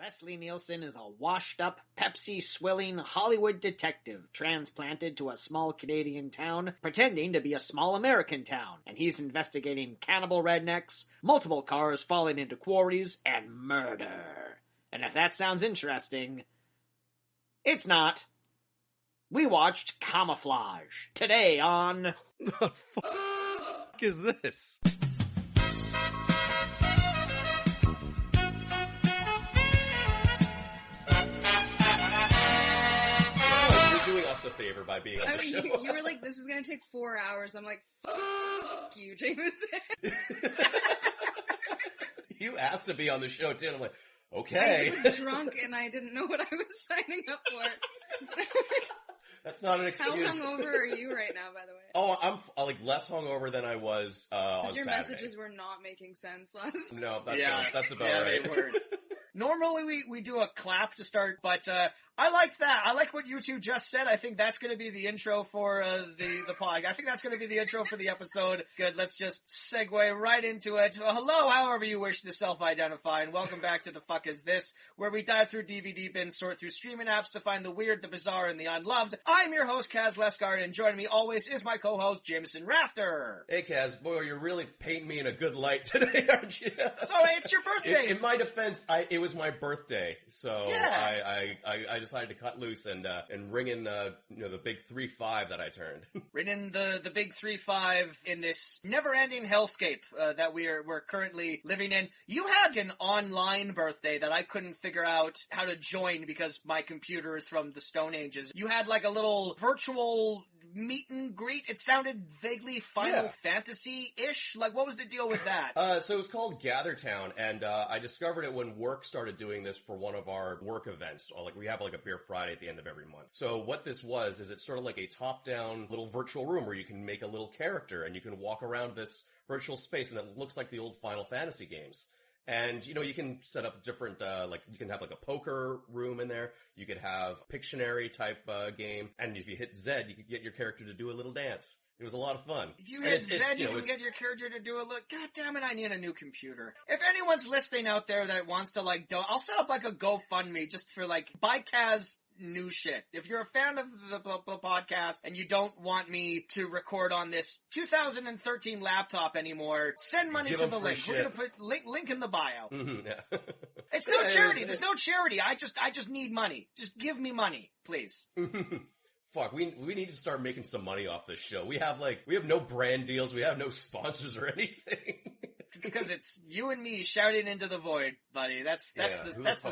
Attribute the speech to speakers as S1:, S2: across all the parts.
S1: Leslie Nielsen is a washed-up, Pepsi-swilling Hollywood detective transplanted to a small Canadian town, pretending to be a small American town, and he's investigating cannibal rednecks, multiple cars falling into quarries, and murder. And if that sounds interesting, it's not. We watched Camouflage today on...
S2: The fuck is this? Doing us a favor by being on the show.
S3: You were like, this is going to take 4 hours. I'm like, fuck you, Jameson.
S2: You asked to be on the show, too, and I'm like, okay.
S3: I was drunk and I didn't know what I was signing up for.
S2: That's not an excuse.
S3: How hungover are you right now, by the way?
S2: Oh, I'm like less hungover than I was on
S3: your
S2: Saturday.
S3: Messages were not making sense last
S2: No, that's about right.
S1: They weren't. Normally we do a clap to start, but I like that. I like what you two just said. I think that's going to be the intro for the pod. I think that's going to be the intro for the episode. Good. Let's just segue right into it. Hello, however you wish to self-identify, and welcome back to The Fuck Is This, where we dive through DVD bins, sort through streaming apps to find the weird, the bizarre, and the unloved. I'm your host, Kaz Lesgard, and joining me always is my co-host, Jameson Rafter.
S2: Hey, Kaz, boy, you're really painting me in a good light today, aren't you?
S1: So it's your birthday.
S2: In my defense, it was my birthday, so yeah. I decided to cut loose and ring in the big 3-5 that I turned.
S1: Ring in the big 3-5 in this never-ending hellscape that we're currently living in. You had an online birthday that I couldn't figure out how to join because my computer is from the Stone Ages. You had like a little virtual meet and greet. It sounded vaguely Final Fantasy-ish. Like, what was the deal with that?
S2: So it was called GatherTown, and I discovered it when work started doing this for one of our work events. Like, we have like a Beer Friday at the end of every month. So what this was is it's sort of like a top-down little virtual room where you can make a little character and you can walk around this virtual space, and it looks like the old Final Fantasy games. And, you can set up different, you can have like a poker room in there. You could have Pictionary type, game. And if you hit Z, you could get your character to do a little dance. It was a lot of fun.
S1: If you hit Z, you can get your character to do a look. God damn it, I need a new computer. If anyone's listening out there that wants to I'll set up like a GoFundMe just for buy Kaz new shit. If you're a fan of the podcast and you don't want me to record on this 2013 laptop anymore, send money to the link. We're gonna put link in the bio.
S2: Mm-hmm, yeah.
S1: It's no charity. There's no charity. I just need money. Just give me money, please.
S2: Fuck, we need to start making some money off this show. We have no brand deals, we have no sponsors or anything.
S1: It's because it's you and me shouting into the void, buddy. That's the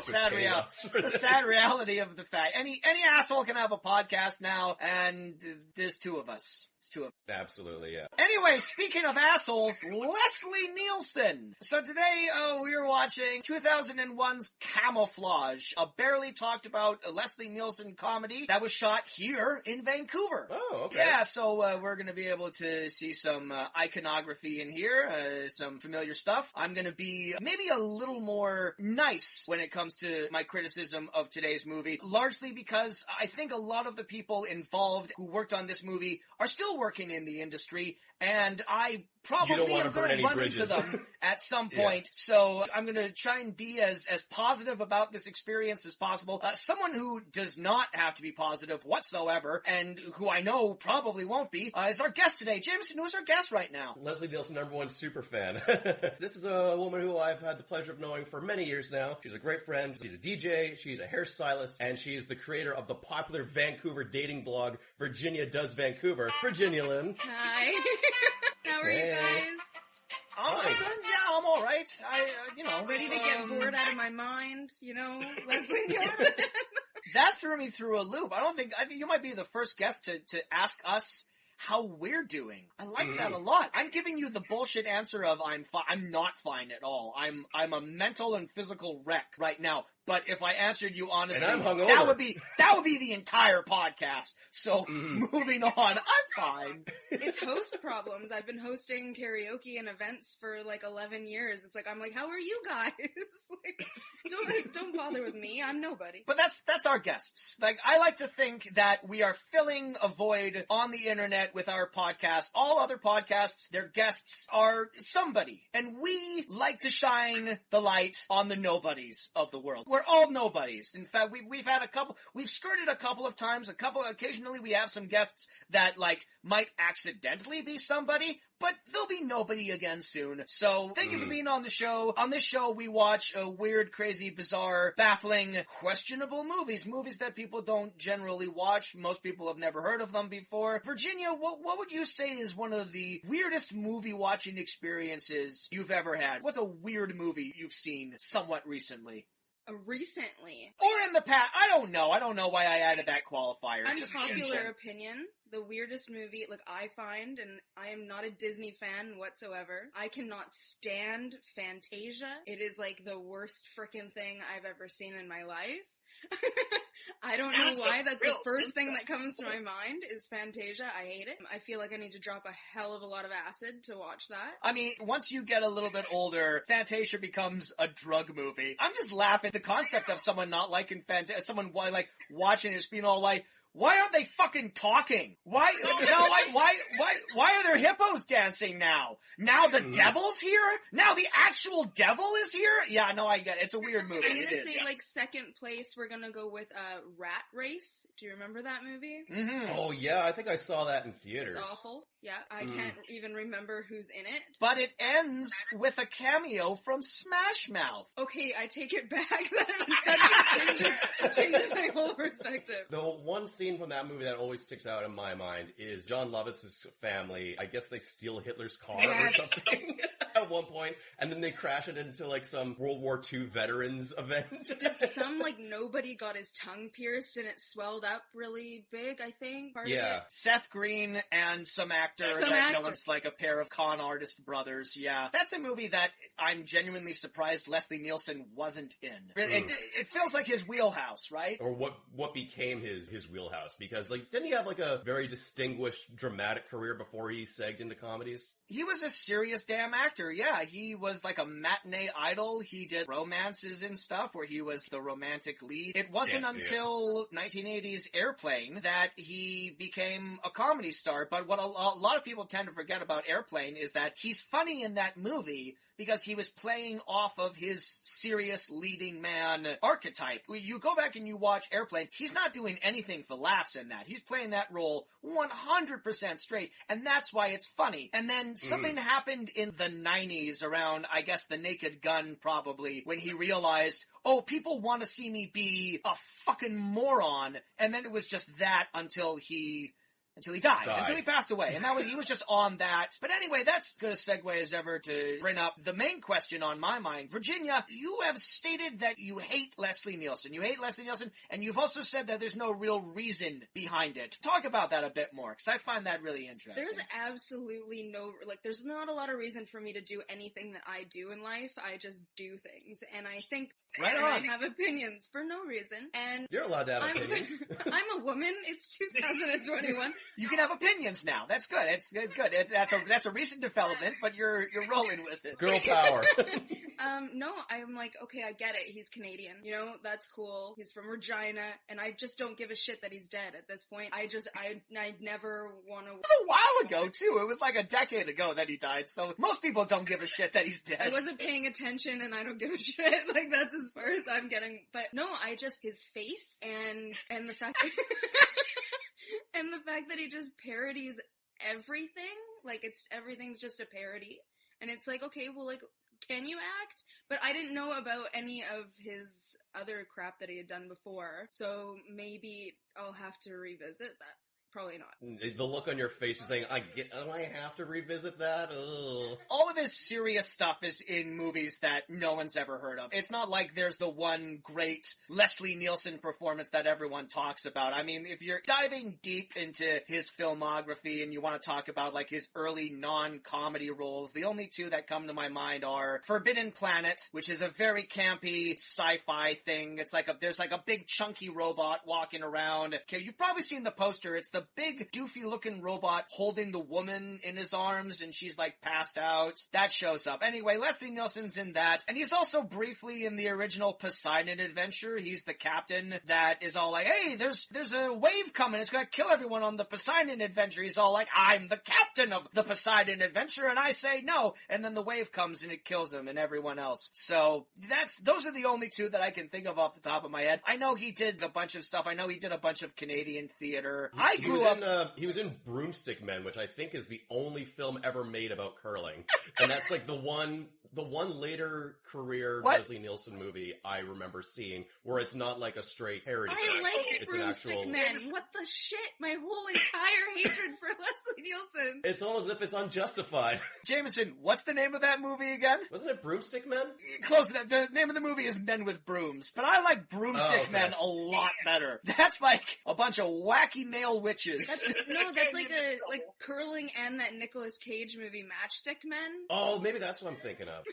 S1: sad reality. The sad reality of the fact. Any asshole can have a podcast now, and there's two of us. It's two of us.
S2: Absolutely, yeah.
S1: Anyway, speaking of assholes, Leslie Nielsen. So today, we were watching 2001's Camouflage, a barely talked about Leslie Nielsen comedy that was shot here in Vancouver.
S2: Oh, okay.
S1: Yeah, so we're gonna be able to see some iconography in here, some familiar stuff. I'm gonna be maybe a little more nice when it comes to my criticism of today's movie, largely because I think a lot of the people involved who worked on this movie are still working in the industry, and I probably am going to run into them at some point. Yeah. So I'm going to try and be as positive about this experience as possible. Someone who does not have to be positive whatsoever, and who I know probably won't be, is our guest today. Jameson, who's our guest right now?
S2: Leslie Nielsen, #1 super fan. This is a woman who I've had the pleasure of knowing for many years now. She's a great friend. She's a DJ. She's a hairstylist. And she's the creator of the popular Vancouver dating blog, Virginia Does Vancouver. Virginia Lynn.
S3: Hi. How are you guys?
S1: I'm good. Yeah, I'm all right.
S3: Ready to get bored out of my mind, Leslie Nielsen.
S1: That threw me through a loop. I think you might be the first guest to ask us how we're doing. I like that a lot. I'm giving you the bullshit answer of I'm not fine at all. I'm a mental and physical wreck right now. But if I answered you honestly,
S2: and I'm hungover,
S1: that would be the entire podcast. So moving on, I'm fine.
S3: It's host problems. I've been hosting karaoke and events for 11 years. It's I'm how are you guys? Don't bother with me. I'm nobody.
S1: But that's our guests. I like to think that we are filling a void on the internet that with our podcast, all other podcasts, their guests are somebody. And we like to shine the light on the nobodies of the world. We're all nobodies. In fact, we've skirted a couple of times, occasionally we have some guests that, like, might accidentally be somebody, but they'll be nobody again soon. So thank you for being on the show. On this show, we watch weird, crazy, bizarre, baffling, questionable movies that people don't generally watch. Most people have never heard of them before. Virginia, what would you say is one of the weirdest movie watching experiences you've ever had? What's a weird movie you've seen somewhat recently?
S3: Recently.
S1: Or in the past. I don't know why I added that qualifier.
S3: Unpopular opinion. The weirdest movie, like, I find, and I am not a Disney fan whatsoever, I cannot stand Fantasia. It is, like, the worst frickin' thing I've ever seen in my life. I don't know why, that's the first thing that comes to my mind is Fantasia. I hate it. I feel like I need to drop a hell of a lot of acid to watch that.
S1: I mean, once you get a little bit older, Fantasia becomes a drug movie. I'm just laughing at the concept of someone not liking Fantasia, someone like watching it just being all like, why aren't they fucking talking? Why are there hippos dancing now? Now the devil's here? Now the actual devil is here? Yeah, no, I get it. It's a weird movie.
S3: I'm gonna say, like, second place, we're gonna go with Rat Race. Do you remember that movie?
S2: Mm-hmm. Oh, yeah, I think I saw that in theaters.
S3: It's awful. Yeah, I can't even remember who's in it.
S1: But it ends with a cameo from Smash Mouth.
S3: Okay, I take it back. That changes my whole perspective.
S2: The one scene from that movie that always sticks out in my mind is John Lovitz's family. I guess they steal Hitler's car or something at one point, and then they crash it into, like, some World War II veterans event.
S3: Did some, like, nobody got his tongue pierced and it swelled up really big, I think?
S2: Yeah.
S1: Seth Green and some actor that looks like a pair of con artist brothers. Yeah. That's a movie that I'm genuinely surprised Leslie Nielsen wasn't in. It feels like his wheelhouse, right?
S2: Or what became his wheelhouse, because, like, didn't he have, like, a very distinguished dramatic career before he segged into comedies?
S1: He was a serious damn actor, yeah. He was like a matinee idol. He did romances and stuff where he was the romantic lead. It wasn't until 1980s Airplane that he became a comedy star, but what a lot of people tend to forget about Airplane is that he's funny in that movie because he was playing off of his serious leading man archetype. You go back and you watch Airplane, he's not doing anything for laughs in that. He's playing that role 100% straight, and that's why it's funny. And then something happened in the 90s around, I guess, The Naked Gun probably, when he realized, oh, people want to see me be a fucking moron, and then it was just that until he died, until he passed away. And he was just on that. But anyway, that's as good a segue as ever to bring up the main question on my mind. Virginia, you have stated that you hate Leslie Nielsen. You hate Leslie Nielsen, and you've also said that there's no real reason behind it. Talk about that a bit more, because I find that really interesting.
S3: There's absolutely there's not a lot of reason for me to do anything that I do in life. I just do things. And I think I have opinions for no reason. And
S2: you're allowed to have opinions.
S3: I'm a woman. It's 2021.
S1: You can have opinions now. That's good. It's good. That's a recent development, but you're rolling with it.
S2: Girl power.
S3: No, I'm like, okay, I get it. He's Canadian. You know, that's cool. He's from Regina, and I just don't give a shit that he's dead at this point. I never want to...
S1: It was a while ago, too. It was like a decade ago that he died, so most people don't give a shit that he's dead.
S3: I wasn't paying attention, and I don't give a shit. Like, that's as far as I'm getting. But no, his face, and the fact that... And the fact that he just parodies everything, like everything's just a parody. And it's like, okay, well, like, can you act? But I didn't know about any of his other crap that he had done before, so maybe I'll have to revisit that. Probably not.
S2: The look on your face is saying, do I have to revisit that? Ugh.
S1: All of his serious stuff is in movies that no one's ever heard of. It's not like there's the one great Leslie Nielsen performance that everyone talks about. I mean, if you're diving deep into his filmography and you want to talk about, like, his early non-comedy roles, the only two that come to my mind are Forbidden Planet, which is a very campy sci-fi thing. It's like there's like a big chunky robot walking around. Okay, you've probably seen the poster. It's the a big doofy looking robot holding the woman in his arms and she's like passed out. That shows up. Anyway, Leslie Nielsen's in that, and he's also briefly in the original Poseidon Adventure. He's the captain that is all like, hey, there's a wave coming, it's gonna kill everyone on the Poseidon Adventure. He's all like, I'm the captain of the Poseidon Adventure, and I say no, and then the wave comes and it kills him and everyone else. So those are the only two that I can think of off the top of my head. I know he did a bunch of stuff. I know he did a bunch of Canadian theater.
S2: He was in Broomstick Men, which I think is the only film ever made about curling. And that's like the one later career Leslie Nielsen movie I remember seeing where it's not like a straight parody.
S3: I like
S2: it's
S3: Broomstick Men. What the shit? My whole entire hatred for Leslie Nielsen.
S2: It's almost as if it's unjustified.
S1: Jameson, what's the name of that movie again?
S2: Wasn't it Broomstick Men?
S1: Close enough. The name of the movie is Men with Brooms, but I like Broomstick Men a lot better. That's like a bunch of wacky male witches.
S3: That's like curling and that Nicolas Cage movie Matchstick Men.
S2: Oh, maybe that's what I'm thinking of.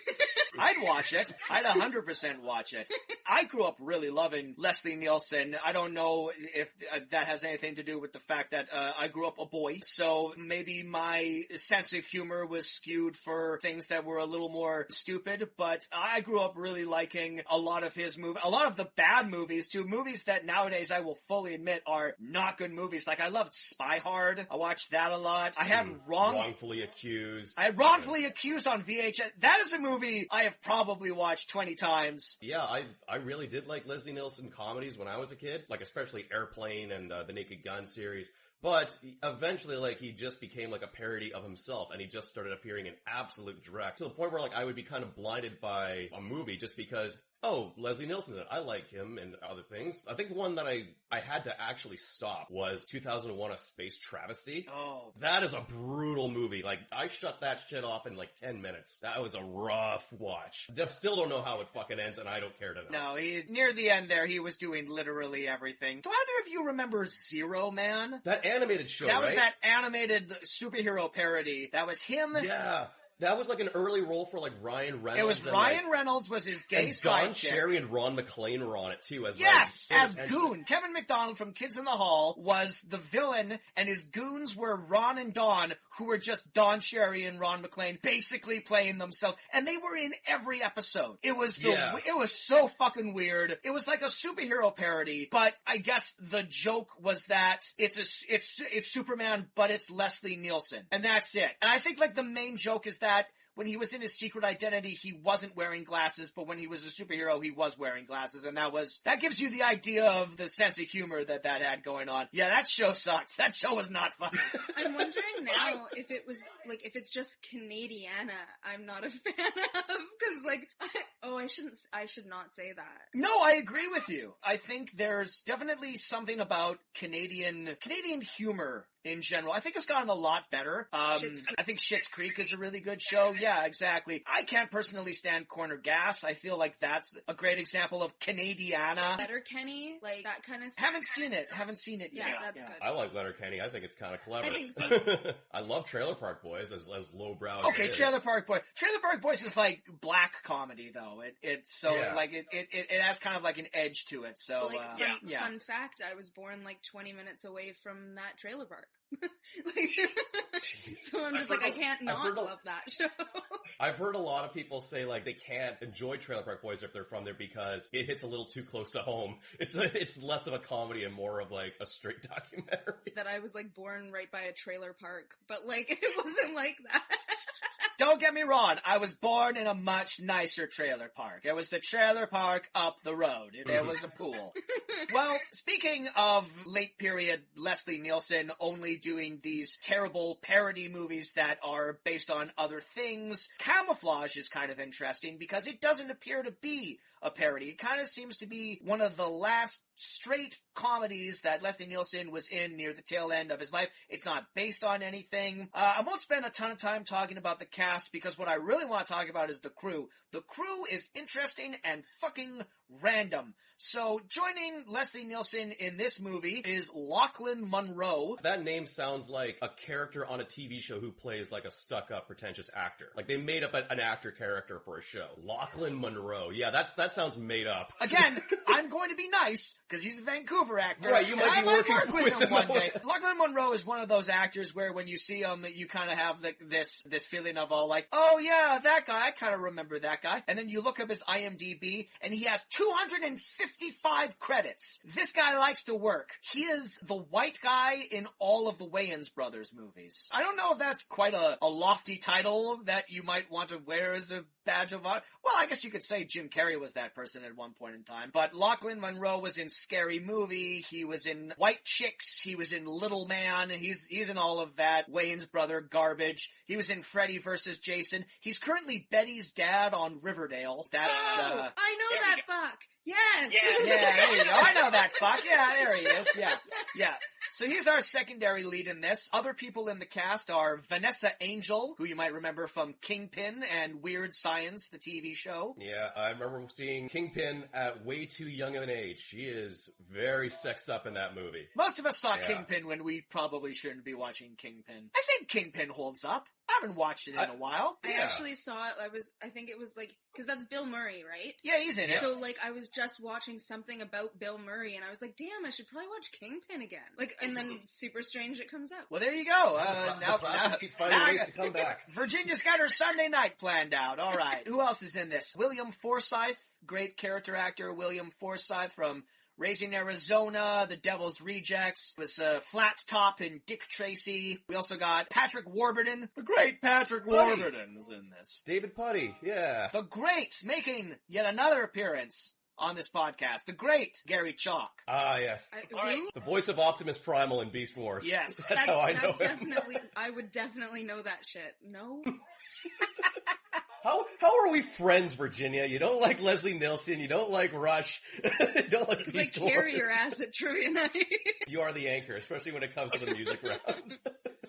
S1: I'd watch it. I'd 100% watch it. I grew up really loving Leslie Nielsen. I don't know if that has anything to do with the fact that I grew up a boy, so maybe my sense of humor was skewed for things that were a little more stupid, but I grew up really liking a lot of his movies, a lot of the bad movies too, movies that nowadays I will fully admit are not good movies. Like I loved Spy Hard. I watched that a lot. I had
S2: Wrongfully Accused.
S1: I had Wrongfully Accused on VHS. That is a movie I have probably watched 20 times.
S2: Yeah, I really did like Leslie Nielsen comedies when I was a kid, like especially Airplane and the Naked Gun series. But eventually, like, he just became like a parody of himself, and he just started appearing in absolute dreck to the point where like I would be kind of blinded by a movie just because, oh, Leslie Nielsen's in it. I like him and other things. I think one that I had to actually stop was 2001: A Space Travesty.
S1: Oh.
S2: That is a brutal movie. Like, I shut that shit off in like 10 minutes. That was a rough watch. Still don't know how it fucking ends, and I don't care to know.
S1: No, he's near the end there. He was doing literally everything. Do either of you remember Zero Man?
S2: That animated show,
S1: That
S2: right?
S1: was that animated superhero parody. That was him.
S2: Yeah. That was like an early role for like Ryan Reynolds.
S1: It was Ryan Reynolds was his gay
S2: and
S1: sidekick.
S2: Don Cherry and Ron McClane were on it too. As
S1: Goon. Kevin McDonald from Kids in the Hall was the villain, and his goons were Ron and Don, who were just Don Cherry and Ron McClane, basically playing themselves. And they were in every episode. It was it was so fucking weird. It was like a superhero parody, but I guess the joke was that it's Superman, but it's Leslie Nielsen, and that's it. And I think like the main joke is that when he was in his secret identity, he wasn't wearing glasses, but when he was a superhero, he was wearing glasses, and that gives you the idea of the sense of humor that had going on. Yeah, that show sucks. That show was not fun.
S3: I'm wondering now if it was, like, if it's just Canadiana I'm not a fan of, because, like, I should not say that.
S1: No, I agree with you. I think there's definitely something about Canadian humor in general. I think it's gotten a lot better. I think Schitt's Creek is a really good show. Yeah, exactly. I can't personally stand Corner Gas. I feel like that's a great example of Canadiana.
S3: Letterkenny, like that kind of stuff.
S1: Haven't seen it yet.
S3: Yeah, that's good.
S2: I like Letterkenny. I think it's kind of clever.
S3: I think so.
S2: I love Trailer Park Boys as lowbrow.
S1: Okay, Trailer Park Boys. Trailer Park Boys is like black comedy though. It has kind of like an edge to it. So
S3: fun fact, I was born like 20 minutes away from that trailer park. So I'm just like, I can't not love that show.
S2: I've heard a lot of people say like they can't enjoy Trailer Park Boys if they're from there because it hits a little too close to home. It's less of a comedy and more of like a straight documentary.
S3: That I was like born right by a trailer park, but like it wasn't like that.
S1: Don't get me wrong, I was born in a much nicer trailer park. It was the trailer park up the road. There was a pool. Well, speaking of late period Leslie Nielsen only doing these terrible parody movies that are based on other things, Camouflage is kind of interesting because it doesn't appear to be a parody. It kind of seems to be one of the last straight comedies that Leslie Nielsen was in near the tail end of his life. It's not based on anything. I won't spend a ton of time talking about the cast because what I really want to talk about is the crew. The crew is interesting and fucking random. So joining Leslie Nielsen in this movie is Lachlan Monroe.
S2: That name sounds like a character on a TV show who plays like a stuck-up, pretentious actor. Like they made up an actor character for a show. Lachlan Monroe. Yeah, that sounds made up.
S1: Again, I'm going to be nice because he's a Vancouver actor.
S2: Right, you might be working
S1: with him one day. Lachlan Monroe is one of those actors where when you see him, you kind of have this feeling of all like, oh yeah, that guy, I kind of remember that guy. And then you look up his IMDb and he has 255 credits. This guy likes to work. He is the white guy in all of the Wayans brothers movies. I don't know if that's quite a lofty title that you might want to wear as a badge of honor. Well, I guess you could say Jim Carrey was that person at one point in time. But Lachlan Monroe was in Scary Movie. He was in White Chicks. He was in Little Man. He's in all of that Wayans brother garbage. He was in Freddy vs. Jason. He's currently Betty's dad on Riverdale. That's,
S3: I know that fuck. Yes.
S1: Yeah, there you go. I know that fuck. Yeah, there he is. Yeah. So he's our secondary lead in this. Other people in the cast are Vanessa Angel, who you might remember from Kingpin and Weird Science, the TV show.
S2: Yeah, I remember seeing Kingpin at way too young of an age. She is very sexed up in that movie.
S1: Most of us saw Kingpin when we probably shouldn't be watching Kingpin. I think Kingpin holds up. I haven't watched it in a while.
S3: I actually saw it. I think it was like, cause that's Bill Murray, right?
S1: Yeah, he's in it.
S3: So like, I was just watching something about Bill Murray and I was like, damn, I should probably watch Kingpin again. Like, and then Super Strange it comes up.
S1: Well, there you go.
S2: Now keep finding ways to come back.
S1: Virginia's got her Sunday night planned out. All right. Who else is in this? William Forsythe, great character actor. William Forsythe from Raising Arizona, The Devil's Rejects, was Flat Top in Dick Tracy. We also got Patrick Warburton. The great Patrick Warburton is in this.
S2: David Putty, yeah.
S1: The great, making yet another appearance on this podcast. The great Gary Chalk.
S2: Ah, yes. The voice of Optimus Primal in Beast Wars.
S1: Yes.
S2: That's how I know him.
S3: I would definitely know that shit. No?
S2: How are we friends, Virginia? You don't like Leslie Nielsen, you don't like Rush, you don't like Beast Wars.
S3: Carry your ass at trivia night.
S2: You are the anchor, especially when it comes to the music rounds.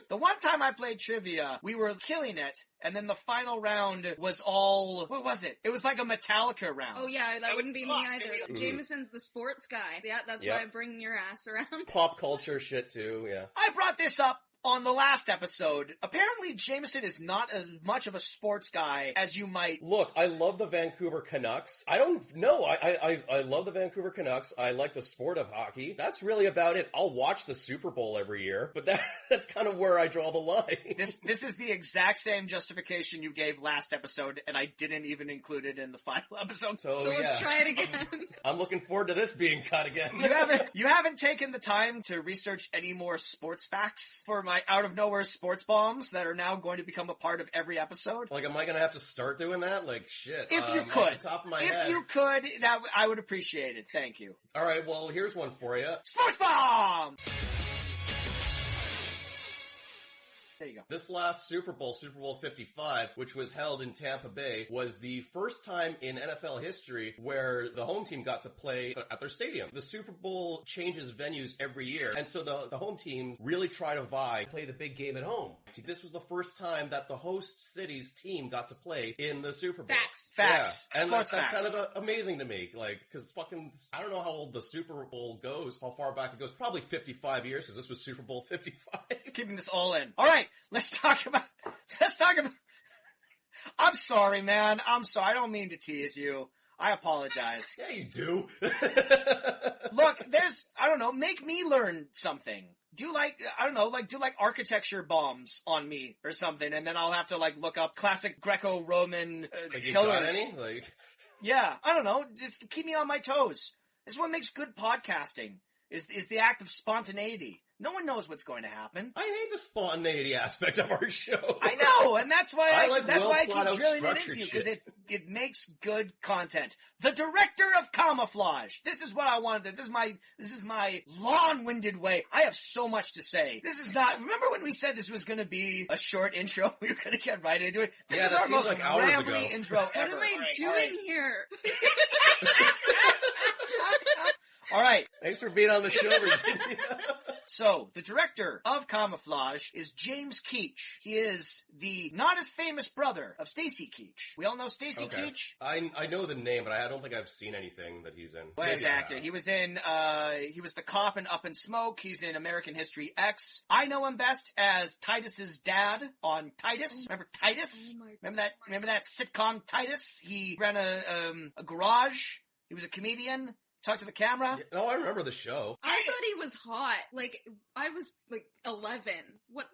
S1: The one time I played trivia, we were killing it, and then the final round was all, what was it? It was like a Metallica round.
S3: Oh yeah, that wouldn't be me either. Jameson's the sports guy. Yeah, that's why I bring your ass around.
S2: Pop culture shit too, yeah.
S1: I brought this up on the last episode. Apparently Jameson is not as much of a sports guy as you might.
S2: Look, I love the Vancouver Canucks. I don't know. I love the Vancouver Canucks. I like the sport of hockey. That's really about it. I'll watch the Super Bowl every year, but that's kind of where I draw the line.
S1: This is the exact same justification you gave last episode, and I didn't even include it in the final episode.
S3: So let's try it again.
S2: I'm looking forward to this being cut again.
S1: You haven't taken the time to research any more sports facts for my out of nowhere sports bombs that are now going to become a part of every episode?
S2: Like, am I going to have to start doing that? Like, shit.
S1: If you could.
S2: Off the top of my head.
S1: If you could, I would appreciate it. Thank you.
S2: All right, well, here's one for you.
S1: Sports bomb! There you go.
S2: This last Super Bowl, Super Bowl 55, which was held in Tampa Bay, was the first time in NFL history where the home team got to play at their stadium. The Super Bowl changes venues every year, and so the home team really tried to play the big game at home. This was the first time that the host city's team got to play in the Super Bowl.
S1: Facts.
S2: Yeah. And
S1: that's
S2: kind of amazing to me. Like, cause I don't know how old the Super Bowl goes, how far back it goes. Probably 55 years, cause this was Super Bowl 55.
S1: Keeping this all in. Alright, let's talk about, I'm sorry, man. I'm sorry. I don't mean to tease you. I apologize.
S2: Yeah, you do.
S1: Look, make me learn something. Do architecture bombs on me or something, and then I'll have to look up classic Greco-Roman killers. Yeah, I don't know. Just keep me on my toes. This is what makes good podcasting. Is the act of spontaneity. No one knows what's going to happen.
S2: I hate the spontaneity aspect of our show.
S1: I know, and that's why I keep drilling it into you, because it makes good content. The director of Camouflage. This is what I wanted. This is my long-winded way. I have so much to say. This is not, remember when we said this was going to be a short intro? We were going to get right into it. This is our most rambly intro ever.
S3: What am I doing here?
S1: All right.
S2: Thanks for being on the show, Virginia.
S1: So, the director of Camouflage is James Keach. He is the not as famous brother of Stacy Keach. We all know Stacy Keach.
S2: I know the name, but I don't think I've seen anything that he's in.
S1: Well, as actor. He was he was the cop in Up in Smoke. He's in American History X. I know him best as Titus's dad on Titus. Remember Titus? Remember that sitcom Titus? He ran a garage. He was a comedian. Talk to the camera.
S2: Yeah, no, I remember the show.
S3: I thought he was hot. Like, I was, 11. What?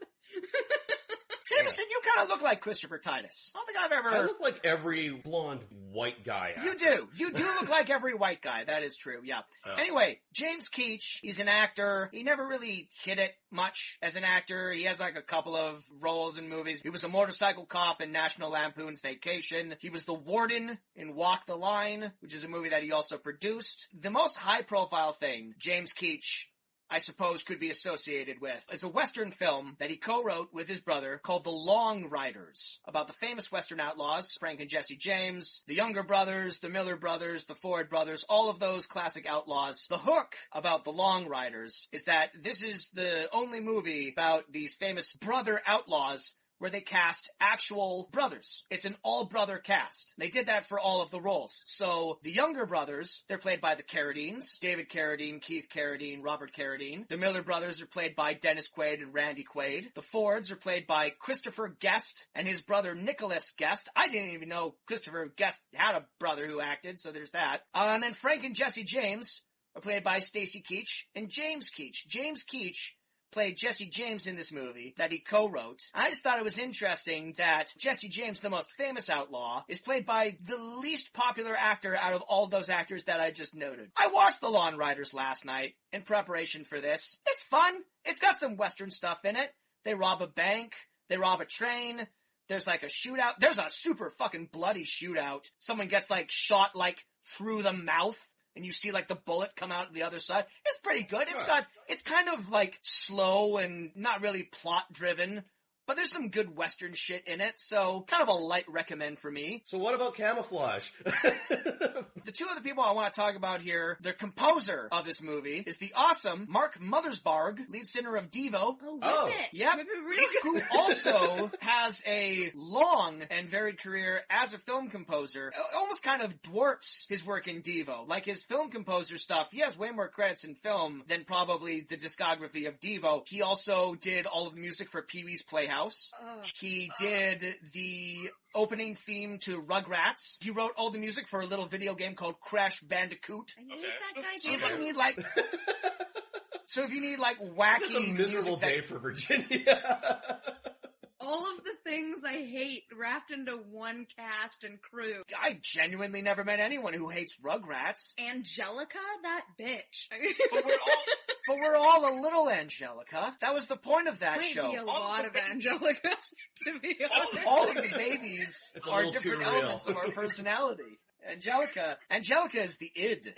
S1: Jameson, you kind of look like Christopher Titus. I don't think I've ever...
S2: I look like every blonde white guy actor.
S1: You do. You do look like every white guy. That is true, yeah. Anyway, James Keach, he's an actor. He never really hit it much as an actor. He has a couple of roles in movies. He was a motorcycle cop in National Lampoon's Vacation. He was the warden in Walk the Line, which is a movie that he also produced. The most high-profile thing James Keach, I suppose, could be associated with. It's a Western film that he co-wrote with his brother called The Long Riders, about the famous Western outlaws, Frank and Jesse James, the Younger Brothers, the Miller Brothers, the Ford Brothers, all of those classic outlaws. The hook about The Long Riders is that this is the only movie about these famous brother outlaws where they cast actual brothers. It's an all-brother cast. They did that for all of the roles. So, the Younger Brothers, they're played by the Carradines, David Carradine, Keith Carradine, Robert Carradine. The Miller Brothers are played by Dennis Quaid and Randy Quaid. The Fords are played by Christopher Guest and his brother Nicholas Guest. I didn't even know Christopher Guest had a brother who acted, so there's that. And then Frank and Jesse James are played by Stacy Keach and James Keach. James Keach played Jesse James in this movie that he co-wrote. I just thought it was interesting that Jesse James, the most famous outlaw, is played by the least popular actor out of all those actors that I just noted. I watched The Long Riders last night in preparation for this. It's fun. It's got some Western stuff in it. They rob a bank. They rob a train. There's a shootout. There's a super fucking bloody shootout. Someone gets shot through the mouth. And you see the bullet come out the other side. It's pretty good. It's kind of slow and not really plot driven, but there's some good Western shit in it, so kind of a light recommend for me.
S2: So what about Camouflage?
S1: The two other people I want to talk about here, the composer of this movie is the awesome Mark Mothersbaugh, lead singer of Devo.
S3: Oh, Whip It.
S1: Yep.
S3: Whip It really
S1: Who also has a long and varied career as a film composer. Almost kind of dwarfs his work in Devo. His film composer stuff, he has way more credits in film than probably the discography of Devo. He also did all of the music for Pee-wee's Playhouse. He did the opening theme to Rugrats. He wrote all the music for a little video game called Crash Bandicoot.
S3: I hate that guy.
S1: So if you need if you need wacky
S2: It's a miserable
S1: music
S2: day for Virginia.
S3: All of the things I hate wrapped into one cast and crew.
S1: I genuinely never met anyone who hates Rugrats.
S3: Angelica, that bitch.
S1: But we're all a little Angelica. That was the point of that show.
S3: Might be a lot of Angelica, to be honest.
S1: All of the babies
S2: It's a
S1: are
S2: little
S1: different
S2: too real.
S1: elements of our personality. Angelica is the id.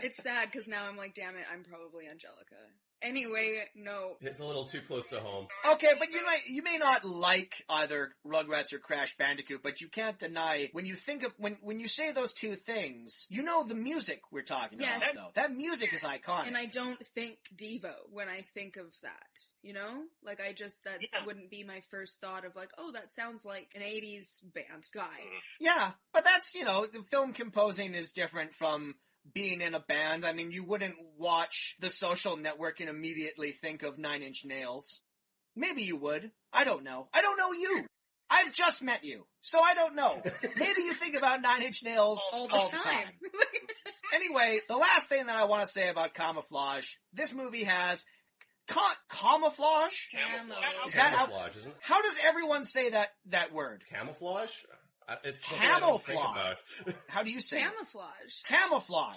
S3: It's sad because now I'm damn it, I'm probably Angelica. Anyway, no.
S2: It's a little too close to home.
S1: Okay, but you may not like either Rugrats or Crash Bandicoot, but you can't deny when you think of when you say those two things, you know the music we're talking
S3: Yes.
S1: about though. That music is iconic.
S3: And I don't think Devo when I think of that. You know? That wouldn't be my first thought of oh, that sounds like an 80s band guy.
S1: Yeah, but that's, the film composing is different from being in a band. I mean, you wouldn't watch The Social Network and immediately think of Nine Inch Nails. Maybe you would. I don't know. I don't know you. I've just met you, so I don't know. Maybe you think about Nine Inch Nails all the time. Anyway, the last thing that I want to say about Camouflage, this movie has camouflage? Is that
S2: Camouflage, isn't it?
S1: how does everyone say that word?
S2: Camouflage? It's something I don't think
S1: Camouflage.
S2: about.
S1: How do you say it?
S3: Camouflage.
S1: Camouflage.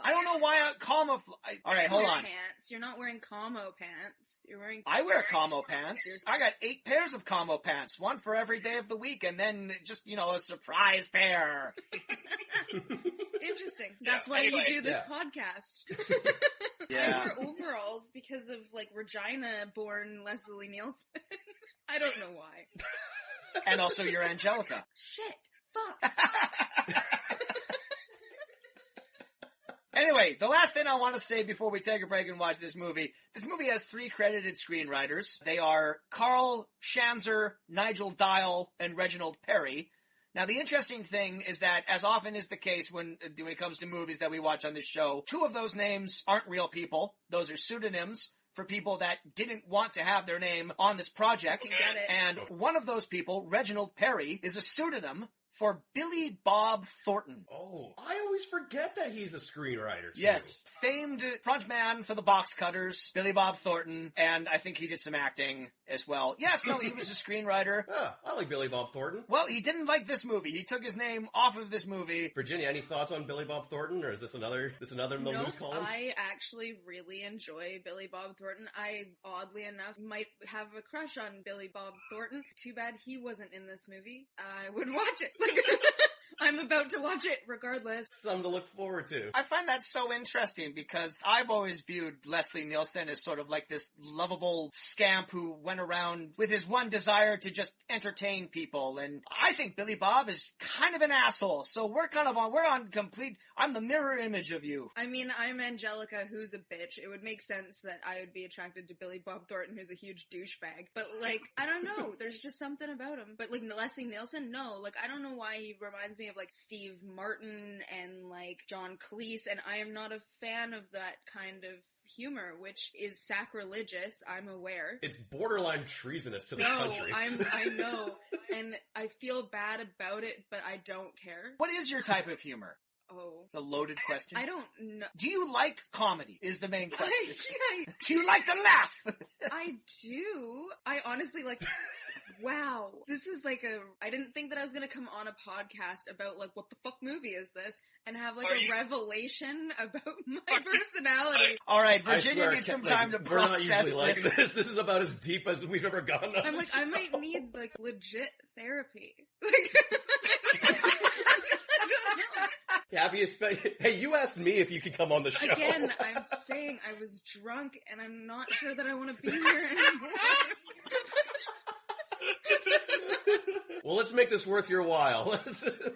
S1: I don't know why camouflage. Alright, hold on.
S3: Pants. You're not wearing camo pants. You're wearing...
S1: I wear camo pants. I got 8 pairs of camo pants. One for every day of the week, and then just, a surprise pair.
S3: Interesting. That's why you do this podcast.
S1: Yeah.
S3: I wear overalls because of, Regina-born Leslie Nielsen. I don't know why.
S1: And also you're Angelica.
S3: Shit. Fuck.
S1: Anyway, the last thing I want to say before we take a break and watch this movie has 3 credited screenwriters. They are Carl Schanzer, Nigel Dial, and Reginald Perry. Now, the interesting thing is that, as often is the case when it comes to movies that we watch on this show, 2 of those names aren't real people. Those are pseudonyms for people that didn't want to have their name on this project.
S3: Get it.
S1: And one of those people, Reginald Perry, is a pseudonym for Billy Bob Thornton.
S2: Oh, I always forget that he's a screenwriter, too.
S1: Yes. Famed frontman for the Box Cutters, Billy Bob Thornton, and I think he did some acting as well. Yes, no, he was a screenwriter.
S2: Yeah, I like Billy Bob Thornton.
S1: Well, he didn't like this movie. He took his name off of this movie.
S2: Virginia, any thoughts on Billy Bob Thornton, or is this another loose column?
S3: I actually really enjoy Billy Bob Thornton. I, oddly enough, might have a crush on Billy Bob Thornton. Too bad he wasn't in this movie. I would watch it. I'm about to watch it regardless.
S2: Something to look forward to.
S1: I find that so interesting because I've always viewed Leslie Nielsen as sort of like this lovable scamp who went around with his one desire to just entertain people. And I think Billy Bob is kind of an asshole. So we're on complete, I'm the mirror image of you.
S3: I mean, I'm Angelica, who's a bitch. It would make sense that I would be attracted to Billy Bob Thornton, who's a huge douchebag. But, like, I don't know. There's just something about him. But, like, Leslie Nielsen, no. Like, I don't know why he reminds me of, like, Steve Martin and, like, John Cleese, and I am not a fan of that kind of humor, which is sacrilegious, I'm aware.
S2: It's borderline treasonous to the country.
S3: I know, and I feel bad about it, but I don't care.
S1: What is your type of humor?
S3: Oh.
S1: It's a loaded question.
S3: I don't know.
S1: Do you like comedy is the main question.
S3: I
S1: Do you like to laugh?
S3: I do. I honestly, like, wow. This is like I didn't think that I was gonna come on a podcast about, like, what the fuck movie is this? And have, like, revelation about my personality.
S1: Alright, Virginia needs some time to process
S2: we're not usually like this. This is about as deep as we've ever gone on.
S3: I'm like, I might need, like, legit therapy. Like, I don't know.
S2: Hey, you asked me if you could come on the show.
S3: Again, I'm saying I was drunk and I'm not sure that I want to be here anymore.
S2: Well, let's make this worth your while.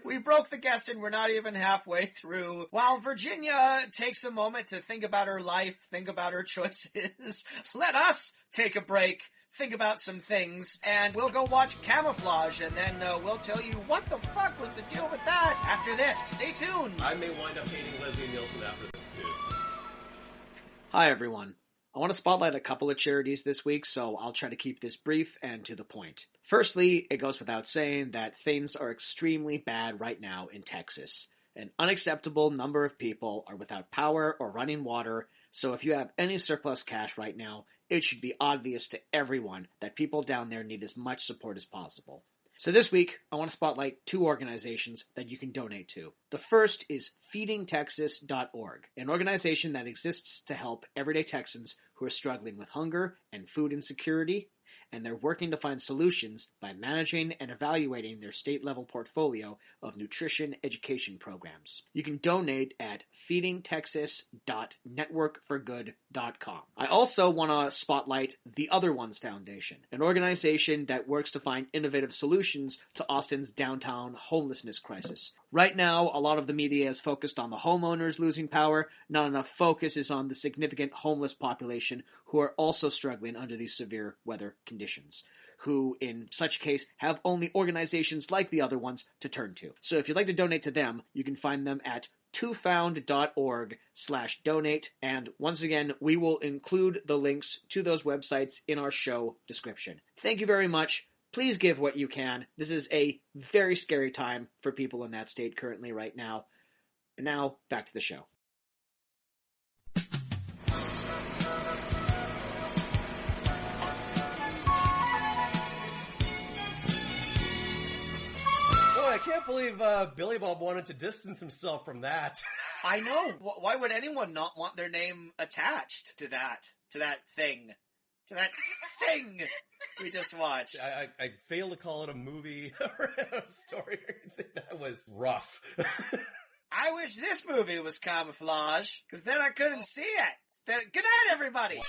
S1: We broke the guest and we're not even halfway through. While Virginia takes a moment to think about her life, think about her choices, let us take a break, think about some things, and we'll go watch Camouflage, and then we'll tell you what the fuck was the deal with that after this. Stay tuned.
S2: I may wind up hating Leslie Nielsen after this, too.
S1: Hi, everyone. I want to spotlight a couple of charities this week, so I'll try to keep this brief and to the point. Firstly, it goes without saying that things are extremely bad right now in Texas. An unacceptable number of people are without power or running water, so if you have any surplus cash right now, it should be obvious to everyone that people down there need as much support as possible. So this week, I want to spotlight 2 organizations that you can donate to. The first is feedingtexas.org, an organization that exists to help everyday Texans who are struggling with hunger and food insecurity, and they're working to find solutions by managing and evaluating their state-level portfolio of nutrition education programs. You can donate at feedingtexas.networkforgood.com. I also want to spotlight the Other Ones Foundation, an organization that works to find innovative solutions to Austin's downtown homelessness crisis. Right now, a lot of the media is focused on the homeowners losing power. Not enough focus is on the significant homeless population who are also struggling under these severe weather conditions, who, in such case, have only organizations like the Other Ones to turn to. So if you'd like to donate to them, you can find them at twofound.org/donate. And once again, we will include the links to those websites in our show description. Thank you very much. Please give what you can. This is a very scary time for people in that state currently right now. And now, back to the show.
S2: Boy, I can't believe Billy Bob wanted to distance himself from that.
S1: I know. Why would anyone not want their name attached to that thing? To that thing we just watched.
S2: I fail to call it a movie or a story. That was rough.
S1: I wish this movie was Camouflage, because then I couldn't see it. Good night, everybody!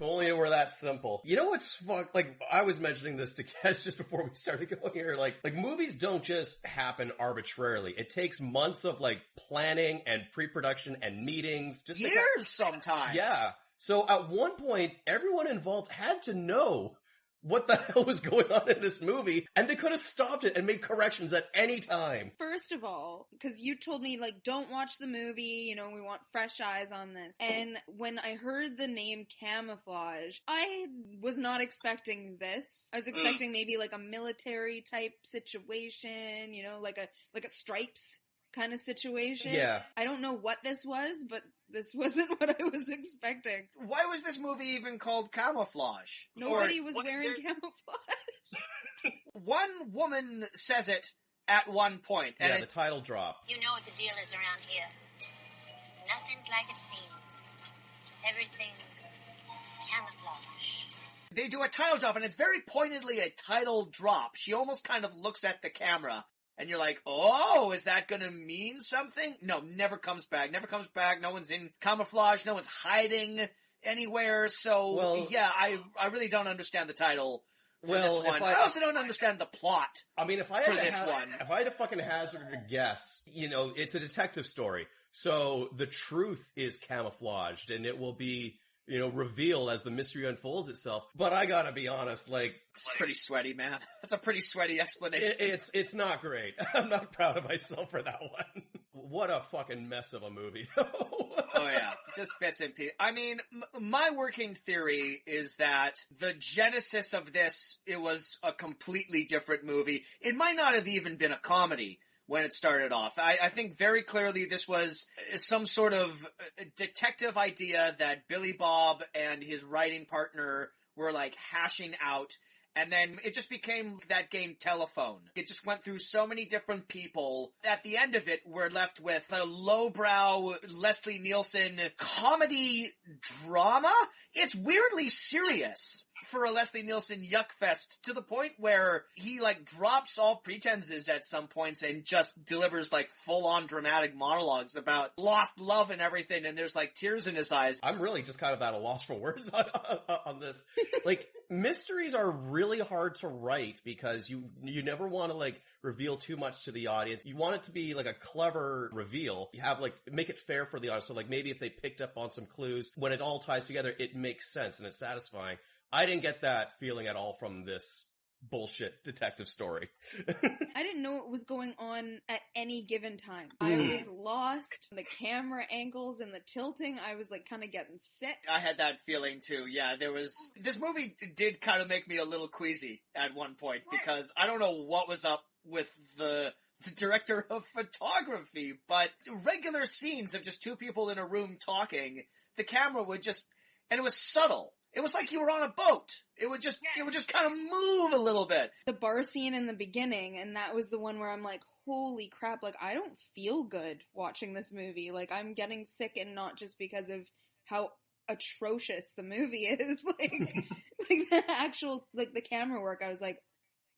S2: If only it were that simple. You know what's fuck? Like, I was mentioning this to Kes just before we started going here. Like movies don't just happen arbitrarily. It takes months of, like, planning and pre-production and meetings. Just
S1: years sometimes.
S2: Yeah. So at one point, everyone involved had to know what the hell was going on in this movie, and they could have stopped it and made corrections at any time.
S3: First of all, because you told me, like, don't watch the movie, you know, we want fresh eyes on this. And when I heard the name Camouflage, I was not expecting this. I was expecting maybe, like, a military type situation, you know, like a Stripes kind of situation.
S2: Yeah.
S3: I don't know what this was, but this wasn't what I was expecting.
S1: Why was this movie even called Camouflage?
S3: Nobody was wearing camouflage.
S1: One woman says it at one point. And
S2: the title drop.
S4: You know what the deal is around here. Nothing's like it seems. Everything's camouflage.
S1: They do a title drop, and it's very pointedly a title drop. She almost kind of looks at the camera. And you're like, oh, is that gonna mean something? No, never comes back. Never comes back. No one's in camouflage. No one's hiding anywhere. So, yeah, I really don't understand the title for this one. I also don't understand the plot.
S2: I mean, if I had to fucking hazard a guess, you know, it's a detective story. So the truth is camouflaged, and it will be, you know, revealed as the mystery unfolds itself. But I gotta be honest, like...
S1: It's pretty sweaty, man. That's a pretty sweaty explanation.
S2: It's not great. I'm not proud of myself for that one. What a fucking mess of a movie, though.
S1: Oh yeah, just bits and pieces. I mean, my working theory is that the genesis of this, it was a completely different movie. It might not have even been a comedy when it started off. I think very clearly this was some sort of detective idea that Billy Bob and his writing partner were, like, hashing out. And then it just became that game Telephone. It just went through so many different people. At the end of it, we're left with a lowbrow Leslie Nielsen comedy drama. It's weirdly serious for a Leslie Nielsen yuckfest, to the point where he, like, drops all pretenses at some points and just delivers, like, full-on dramatic monologues about lost love and everything, and there's, like, tears in his eyes.
S2: I'm really just kind of at a loss for words on this. Like, mysteries are really hard to write because you never want to, like, reveal too much to the audience. You want it to be, like, a clever reveal. You have, like, make it fair for the audience. So, like, maybe if they picked up on some clues, when it all ties together, it makes sense and it's satisfying. I didn't get that feeling at all from this bullshit detective story.
S3: I didn't know what was going on at any given time. I was lost. The camera angles and the tilting, I was, like, kind of getting sick.
S1: I had that feeling too, yeah. This movie did kind of make me a little queasy at one point, because I don't know what was up with the director of photography, but regular scenes of just two people in a room talking, the camera would just, and it was subtle. It was like you were on a boat. It would just kind of move a little bit.
S3: The bar scene in the beginning, and that was the one where I'm like, holy crap, like, I don't feel good watching this movie. Like, I'm getting sick, and not just because of how atrocious the movie is. Like, like the actual, like, the camera work, I was like,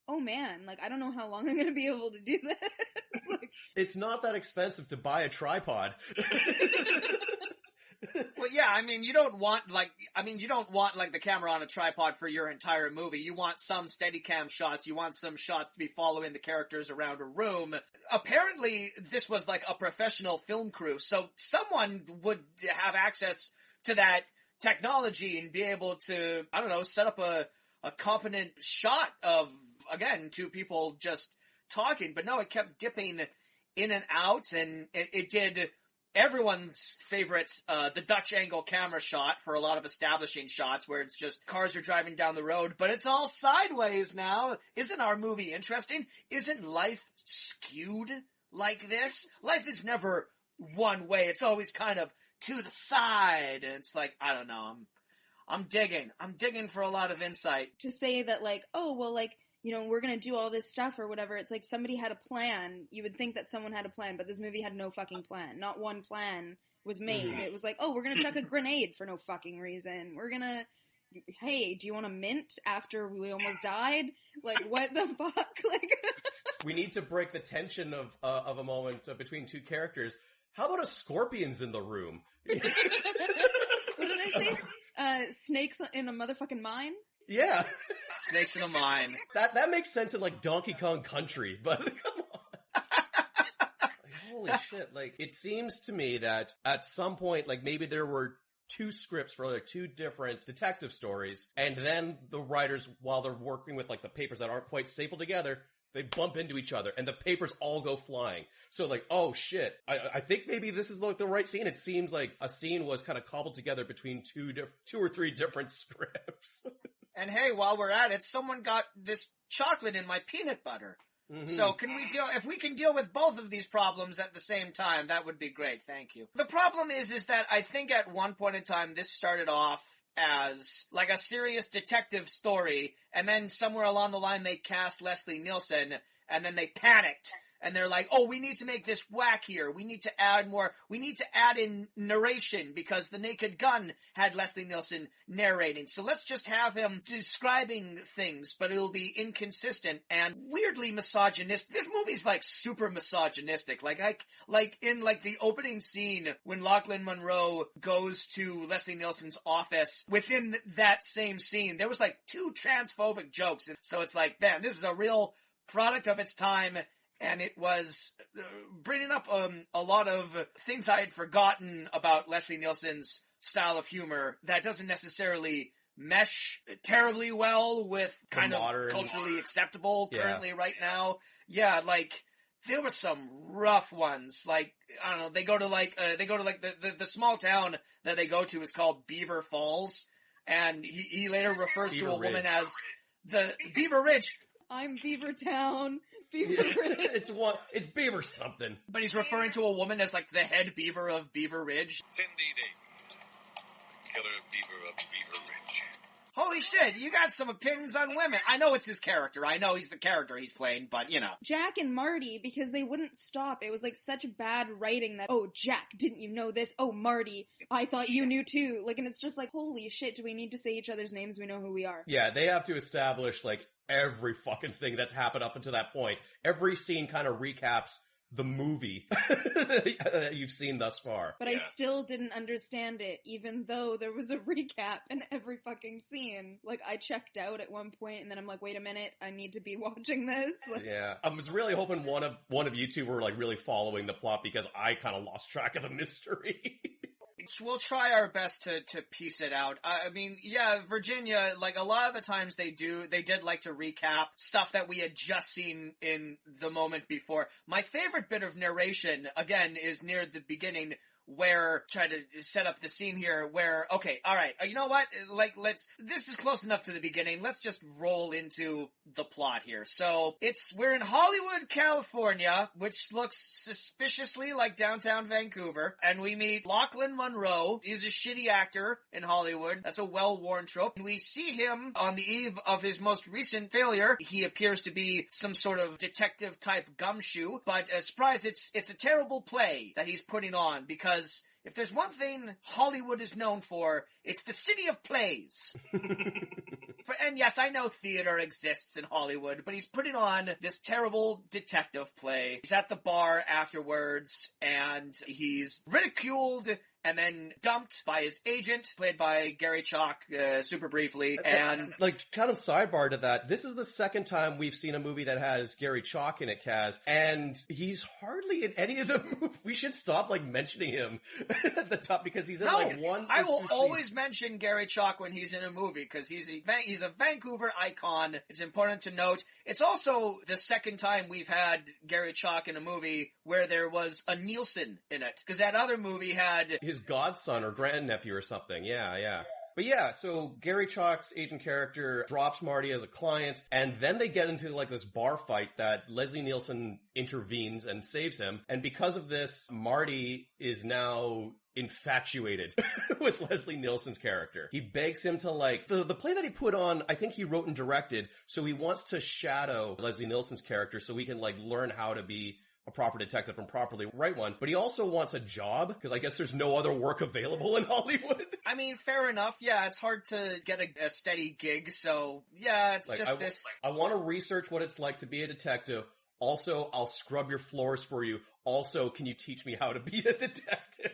S3: oh man, like, I don't know how long I'm gonna be able to do this. Like,
S2: it's not that expensive to buy a tripod.
S1: Well, yeah, I mean, you don't want the camera on a tripod for your entire movie. You want some Steadicam shots. You want some shots to be following the characters around a room. Apparently, this was like a professional film crew, so someone would have access to that technology and be able to, I don't know, set up a competent shot of, again, two people just talking. But no, it kept dipping in and out, and it did everyone's favorite, the Dutch angle camera shot for a lot of establishing shots where it's just cars are driving down the road, but it's all sideways now. Isn't our movie interesting? Isn't life skewed like this? Life is never one way. It's always kind of to the side. And it's like, I don't know. I'm digging for a lot of insight.
S3: To say that, like, oh, well, like, you know, we're gonna do all this stuff or whatever. It's like somebody had a plan. You would think that someone had a plan, but this movie had no fucking plan. Not one plan was made. It was like, oh, we're gonna chuck a grenade for no fucking reason. We're gonna, hey, do you want a mint after we almost died? Like, what the fuck? Like,
S2: we need to break the tension of a moment between two characters. How about a scorpion's in the room?
S3: What did I say? snakes in a motherfucking mine.
S2: Yeah.
S1: Snakes in a mine.
S2: That makes sense in, like, Donkey Kong Country, but come on. Holy shit, like, it seems to me that at some point, like, maybe there were 2 scripts for like 2 different detective stories, and then the writers, while they're working with like the papers that aren't quite stapled together, they bump into each other, and the papers all go flying. So like, oh shit, I think maybe this is like the right scene. It seems like a scene was kind of cobbled together between 2 or 3 different scripts.
S1: And hey, while we're at it, someone got this chocolate in my peanut butter. Mm-hmm. So if we can deal with both of these problems at the same time, that would be great. Thank you. The problem is that I think at one point in time, this started off as like a serious detective story, and then somewhere along the line they cast Leslie Nielsen, and then they panicked. And they're like, oh, we need to make this wackier. We need to add more. We need to add in narration because The Naked Gun had Leslie Nielsen narrating. So let's just have him describing things, but it'll be inconsistent and weirdly misogynistic. This movie's like super misogynistic. Like in like the opening scene when Lachlan Monroe goes to Leslie Nielsen's office, within that same scene, there was like 2 transphobic jokes. And so it's like, man, this is a real product of its time. And it was bringing up a lot of things I had forgotten about Leslie Nielsen's style of humor that doesn't necessarily mesh terribly well with kind of culturally acceptable currently right now. Yeah, like, there were some rough ones. Like, I don't know, they go to the small town that they go to is called Beaver Falls. And he later refers to a woman as the Beaver Ridge.
S3: I'm Beavertown. Beaver Ridge.
S2: It's Beaver something.
S1: But he's referring to a woman as like the head beaver of Beaver Ridge.
S5: Cindy Davis, killer beaver of Beaver Ridge.
S1: Holy shit, you got some opinions on women. I know it's his character. I know he's the character he's playing, but you know.
S3: Jack and Marty, because they wouldn't stop. It was like such bad writing that, oh, Jack, didn't you know this? Oh, Marty, I thought you knew too. Like, and it's just like, holy shit, do we need to say each other's names? We know who we are.
S2: Yeah, they have to establish like every fucking thing that's happened up until that point. Every scene kind of recaps the movie that you've seen thus far.
S3: But yeah. I still didn't understand it, even though there was a recap in every fucking scene. Like, I checked out at one point, and then I'm like, wait a minute, I need to be watching this. Like,
S2: yeah. I was really hoping one of you two were, like, really following the plot, because I kind of lost track of the mystery.
S1: We'll try our best to piece it out. I mean, yeah, Virginia, like, a lot of the times they did like to recap stuff that we had just seen in the moment before. My favorite bit of narration, again, is near the beginning, where, try to set up the scene here, where, okay, alright, you know what, like, this is close enough to the beginning, let's just roll into the plot here. So, we're in Hollywood, California, which looks suspiciously like downtown Vancouver, and we meet Lachlan Monroe. He's a shitty actor in Hollywood. That's a well-worn trope. And we see him on the eve of his most recent failure. He appears to be some sort of detective-type gumshoe, but surprise, it's a terrible play that he's putting on, because if there's one thing Hollywood is known for, it's the city of plays. And yes, I know theater exists in Hollywood, but he's putting on this terrible detective play. He's at the bar afterwards, and he's ridiculed and then dumped by his agent, played by Gary Chalk, super briefly, and...
S2: Like, kind of sidebar to that, this is the second time we've seen a movie that has Gary Chalk in it, Kaz, and he's hardly in any of the movies. We should stop, like, mentioning him at the top, because he's in, one...
S1: I will always mention Gary Chalk when he's in a movie, because he's a Vancouver icon. It's important to note. It's also the second time we've had Gary Chalk in a movie where there was a Nielsen in it, because that other movie had...
S2: his godson or grandnephew or something. Yeah. But yeah, so Gary Chalk's agent character drops Marty as a client, and then they get into like this bar fight that Leslie Nielsen intervenes and saves him. And because of this, Marty is now infatuated with Leslie Nielsen's character. He begs him to like, the play that he put on, I think he wrote and directed, so he wants to shadow Leslie Nielsen's character so he can like learn how to be a proper detective and properly write one, but he also wants a job, because I guess there's no other work available in Hollywood.
S1: I mean, fair enough. Yeah, it's hard to get a steady gig, so yeah, it's like,
S2: I want to research what it's like to be a detective. Also, I'll scrub your floors for you. Also, can you teach me how to be a detective?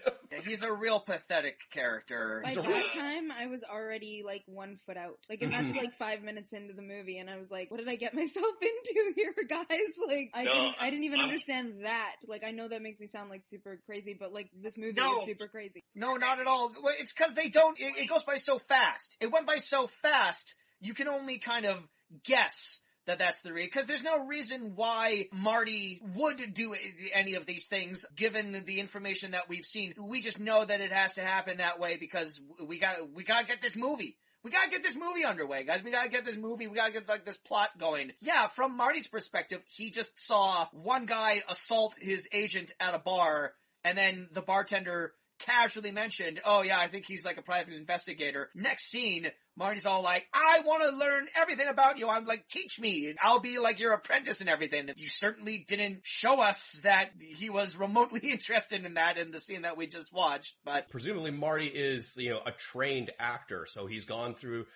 S1: He's a real pathetic character.
S3: By that time, I was already, like, 1 foot out. Like, and that's, like, 5 minutes into the movie, and I was like, what did I get myself into here, guys? Like, I didn't even understand that. Like, I know that makes me sound, like, super crazy, but, like, this movie is super crazy.
S1: No, not at all. Well, it's because they don't, it goes by so fast. It went by so fast, you can only kind of guess that's the reason. Because there's no reason why Marty would do any of these things, given the information that we've seen. We just know that it has to happen that way because we gotta get this movie. We gotta get this movie underway, guys. We gotta get this movie. We gotta get, like, this plot going. Yeah, from Marty's perspective, he just saw one guy assault his agent at a bar, and then the bartender casually mentioned, oh yeah, I think he's like a private investigator. Next scene, Marty's all like, I want to learn everything about you. I'm like, teach me. I'll be like your apprentice and everything. You certainly didn't show us that he was remotely interested in that in the scene that we just watched, but...
S2: Presumably Marty is, a trained actor, so he's gone through,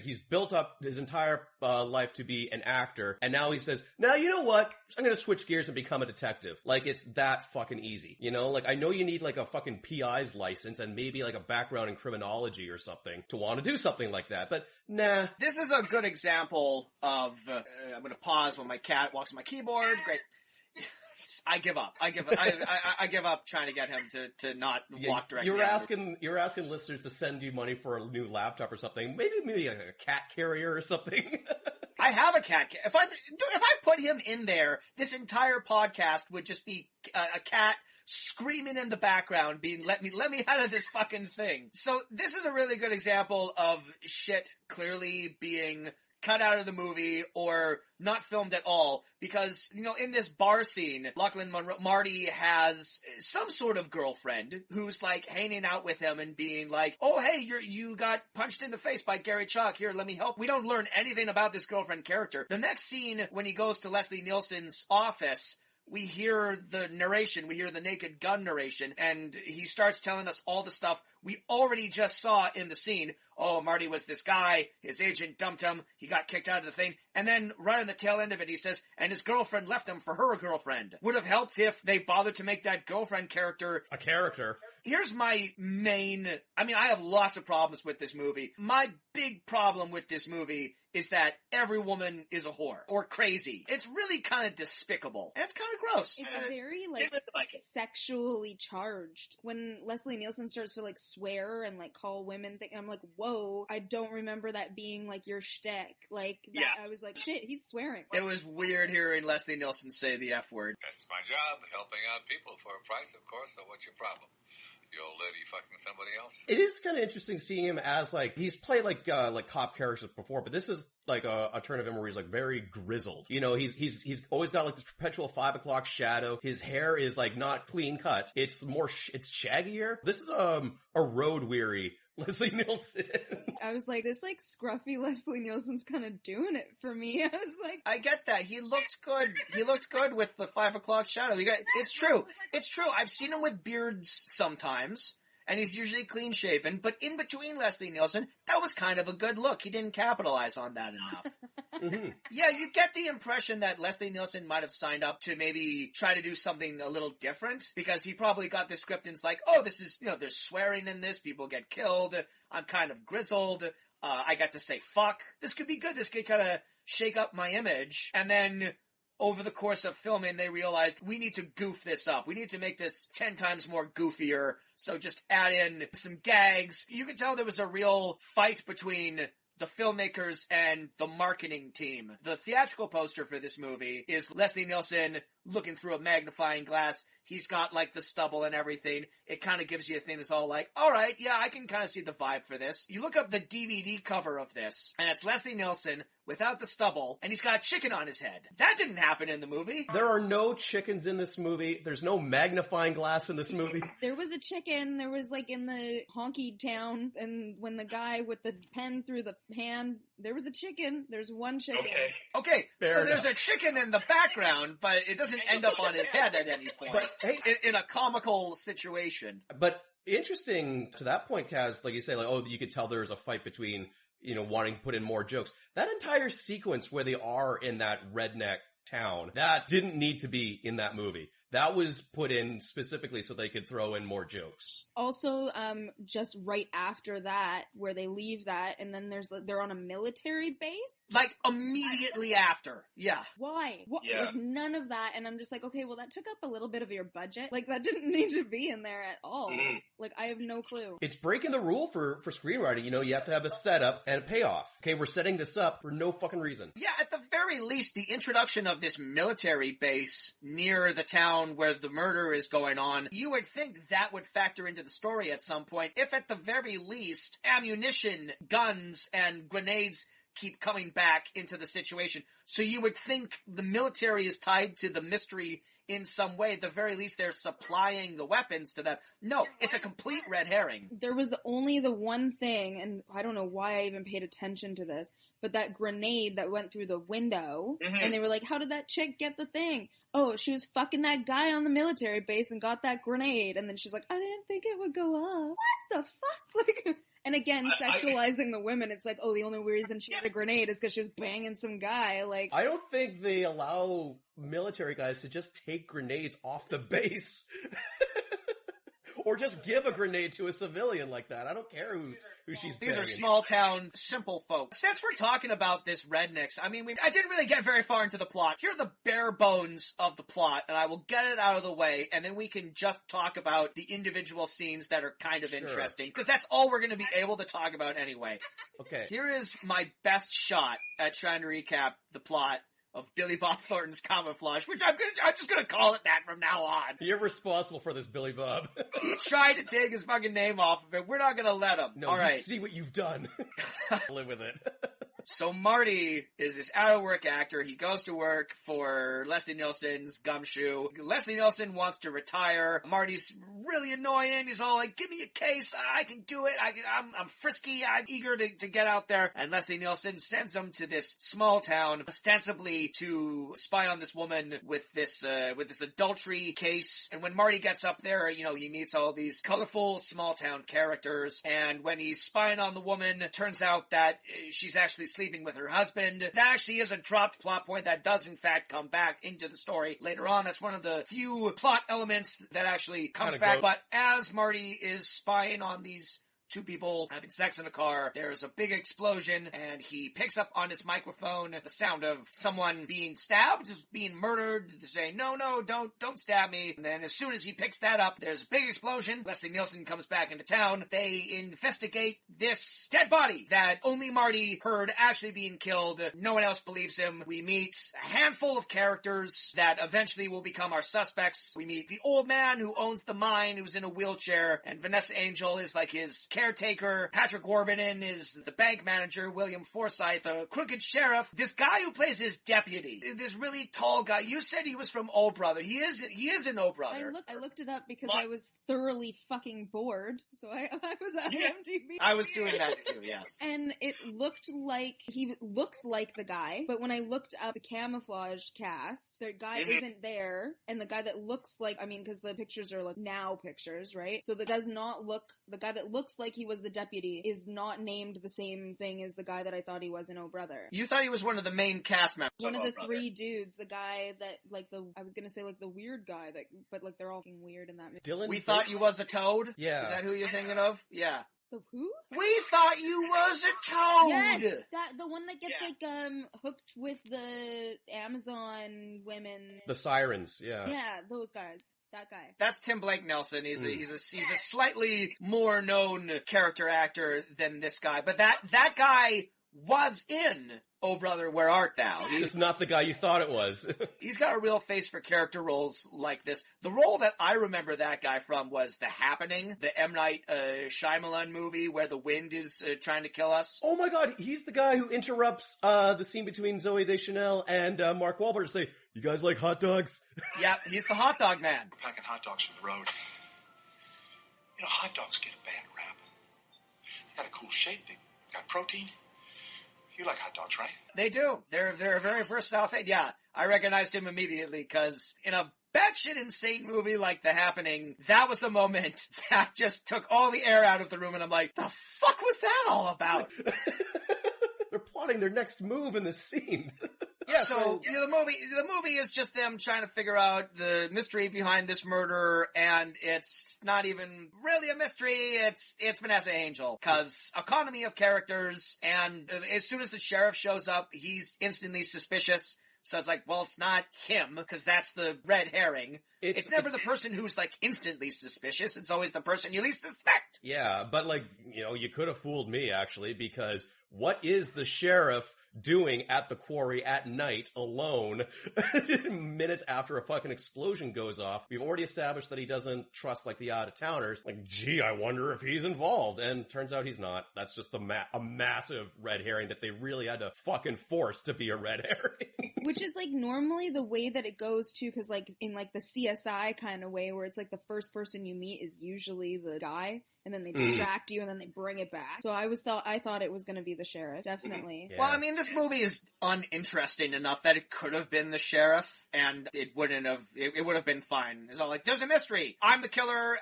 S2: he's built up his entire life to be an actor, and now he says, now you know what? I'm gonna switch gears and become a detective. Like, it's that fucking easy, I know you need, like, a fucking PI's license and maybe, like, a background in criminology or something to want to do something like that, but nah.
S1: This is a good example of, I'm gonna pause when my cat walks on my keyboard. Great. I give up. I give up trying to get him to not walk directly.
S2: You're asking listeners to send you money for a new laptop or something. Maybe like a cat carrier or something.
S1: I have a cat. If I put him in there, this entire podcast would just be a cat screaming in the background, being let me out of this fucking thing. So this is a really good example of shit clearly being cut out of the movie or not filmed at all, because, in this bar scene, Lachlan Monroe, Marty has some sort of girlfriend who's, like, hanging out with him and being like, oh, hey, you got punched in the face by Gary Chalk, here, let me help. We don't learn anything about this girlfriend character. The next scene, when he goes to Leslie Nielsen's office, we hear the narration, we hear the Naked Gun narration, and he starts telling us all the stuff we already just saw in the scene. Oh, Marty was this guy, his agent dumped him, he got kicked out of the thing, and then right on the tail end of it he says, and his girlfriend left him for her girlfriend. Would have helped if they bothered to make that girlfriend character
S2: a character.
S1: Here's my main, I have lots of problems with this movie. My big problem with this movie is that every woman is a whore or crazy. It's really kind of despicable. And it's kind of gross.
S3: It's very, sexually charged. When Leslie Nielsen starts to, swear and, call women things, I'm like, whoa, I don't remember that being, your shtick. I was like, shit, he's swearing.
S1: It was weird hearing Leslie Nielsen say the F word.
S5: That's my job, helping out people for a price, of course, so what's your problem? You old lady fucking somebody else?
S2: It is kind of interesting seeing him as, he's played, cop characters before, but this is, a turn of him where he's, very grizzled. He's always got, this perpetual 5 o'clock shadow. His hair is, not clean cut. It's more, it's shaggier. This is, a road-weary Leslie Nielsen.
S3: I was like, this, scruffy Leslie Nielsen's kind of doing it for me. I was like...
S1: I get that. He looked good. He looked good with the 5 o'clock shadow. It's true. It's true. I've seen him with beards sometimes, and he's usually clean-shaven, but in between Leslie Nielsen, that was kind of a good look. He didn't capitalize on that enough. Mm-hmm. Yeah, you get the impression that Leslie Nielsen might have signed up to maybe try to do something a little different, because he probably got the script and it's like, oh, this is, there's swearing in this, people get killed, I'm kind of grizzled, I got to say fuck. This could be good, this could kind of shake up my image, and then over the course of filming, they realized we need to goof this up. We need to make this 10 times more goofier, so just add in some gags. You can tell there was a real fight between the filmmakers and the marketing team. The theatrical poster for this movie is Leslie Nielsen looking through a magnifying glass. He's got, the stubble and everything. It kind of gives you a thing that's all alright, yeah, I can kind of see the vibe for this. You look up the DVD cover of this, and it's Leslie Nielsen without the stubble, and he's got a chicken on his head. That didn't happen in the movie.
S2: There are no chickens in this movie. There's no magnifying glass in this movie.
S3: There was a chicken. There was, in the honky town, and when the guy with the pen through the hand, there was a chicken. There's one chicken.
S1: Okay, so
S2: enough.
S1: There's a chicken in the background, but it doesn't end up on his head at any point.
S2: But, hey,
S1: in a comical situation.
S2: But interesting to that point, Kaz, like you say, you could tell there was a fight between, wanting to put in more jokes. That entire sequence where they are in that redneck town, that didn't need to be in that movie. That was put in specifically so they could throw in more jokes.
S3: Also, just right after that, where they leave that, and then they're on a military base?
S1: Like, immediately after. Yeah.
S3: Why? What?
S6: Yeah.
S3: Like, none of that, and I'm just like, okay, well, that took up a little bit of your budget. Like, that didn't need to be in there at all.
S6: Mhm.
S3: Like, I have no clue.
S2: It's breaking the rule for screenwriting. You know, you have to have a setup and a payoff. Okay, we're setting this up for no fucking reason.
S1: Yeah, at the very least, the introduction of this military base near the town where the murder is going on, you would think that would factor into the story at some point, if at the very least, ammunition, guns, and grenades keep coming back into the situation. So you would think the military is tied to the mystery in some way. At the very least, they're supplying the weapons to them. No, it's a complete red herring.
S3: There was only the one thing, and I don't know why I even paid attention to this, but that grenade that went through the window, and they were like, how did that chick get the thing? Oh, she was fucking that guy on the military base and got that grenade, and then she's like, I didn't think it would go off. What the fuck? Like, and again, sexualizing the women, it's like, oh, the only reason she had a grenade is because she was banging some guy, like...
S2: I don't think they allow military guys to just take grenades off the base. Or just give a grenade to a civilian like that. I don't care who she's
S1: These are
S2: banging.
S1: small town, simple folks. Since we're talking about this rednecks, I mean, I didn't really get very far into the plot. Here are the bare bones of the plot, and I will get it out of the way, and then we can just talk about the individual scenes that are kind of interesting, because that's all we're going to be able to talk about anyway.
S2: Okay.
S1: Here is my best shot at trying to recap the plot of Billy Bob Thornton's Camouflage, which I'm just gonna call it that from now on.
S2: You're responsible for this, Billy Bob.
S1: He tried to take his fucking name off of it. We're not gonna let him.
S2: No,
S1: all right.
S2: You see what you've done. Live with it.
S1: So Marty is this out-of-work actor. He goes to work for Leslie Nielsen's Gumshoe. Leslie Nielsen wants to retire. Marty's really annoying. He's all like, give me a case. I can do it. I'm frisky. I'm eager to get out there. And Leslie Nielsen sends him to this small town, ostensibly to spy on this woman with this adultery case. And when Marty gets up there, you know, he meets all these colorful small town characters. And when he's spying on the woman, it turns out that she's actually sleeping with her husband. That actually is a dropped plot point that does in fact come back into the story later on. That's one of the few plot elements that actually comes back. But as Marty is spying on these two people having sex in a car, there's a big explosion, and he picks up on his microphone the sound of someone being stabbed, just being murdered, saying, no, don't stab me. And then as soon as he picks that up, there's a big explosion. Leslie Nielsen comes back into town. They investigate this dead body that only Marty heard actually being killed. No one else believes him. We meet a handful of characters that eventually will become our suspects. We meet the old man who owns the mine, who's in a wheelchair, and Vanessa Angel is like his caretaker. Patrick Warburton is the bank manager. William Forsythe, the crooked sheriff. This guy who plays his deputy, this really tall guy. You said he was from O Brother. He is an O Brother.
S3: I looked it up because I was thoroughly fucking bored, so I was at IMDb.
S1: I was doing that too, yes.
S3: And it looked like, he looks like the guy, but when I looked up the Camouflage cast, the guy isn't there, and the guy that looks like, I mean, because the pictures are like now pictures, right? So that does not look, the guy that looks like he was the deputy is not named the same thing as the guy that I thought he was in O Brother.
S1: You thought he was one of the main cast members.
S3: One of the three dudes, the guy that, like I was gonna say like the weird guy that, but like they're all fucking weird in that movie.
S2: Dylan,
S1: we thought you was a toad?
S2: Yeah.
S1: Is that who you're thinking of? Yeah.
S3: The who?
S1: We thought you was a toad!
S3: Yes! The one that gets hooked with the Amazon women.
S2: The sirens, yeah.
S3: Yeah, those guys. That guy.
S1: That's Tim Blake Nelson. He's a slightly more known character actor than this guy, but that guy was in Oh Brother, Where Art Thou?
S2: He's not the guy you thought it was.
S1: He's got a real face for character roles like this. The role that I remember that guy from was The Happening, the M. Night Shyamalan movie where the wind is trying to kill us.
S2: Oh my god, he's the guy who interrupts the scene between Zooey Deschanel and Mark Wahlberg to say, you guys like hot dogs?
S1: Yeah, he's the hot dog man.
S7: We're packing hot dogs for the road. You know, hot dogs get a bad rap. They got a cool shape. They got protein. You like hot dogs, right?
S1: They do. They're a very versatile thing. Yeah, I recognized him immediately because in a batshit insane movie like The Happening, that was a moment that just took all the air out of the room, and I'm like, the fuck was that all about?
S2: They're plotting their next move in this scene. Yeah,
S1: So the movie is just them trying to figure out the mystery behind this murder, and it's not even really a mystery. It's Vanessa Angel, because economy of characters, and as soon as the sheriff shows up, he's instantly suspicious. So it's like, well, it's not him, because that's the red herring. It's never the person who's, like, instantly suspicious. It's always the person you least suspect.
S2: Yeah, but, like, you know, you could have fooled me, actually, because what is the sheriff doing at the quarry at night alone minutes after a fucking explosion goes off? We've already established that he doesn't trust, like, the out-of-towners. Like, gee, I wonder if he's involved. And turns out he's not. That's just a massive red herring that they really had to fucking force to be a red herring.
S3: Which is, like, normally the way that it goes, too, because, like, in, like, the CSI kind of way, where it's, like, the first person you meet is usually the guy, and then they distract you, and then they bring it back. So I thought it was going to be the sheriff, definitely.
S2: Yeah.
S1: Well, I mean, this movie is uninteresting enough that it could have been the sheriff, and it would have been fine. It's all like, there's a mystery. I'm the killer.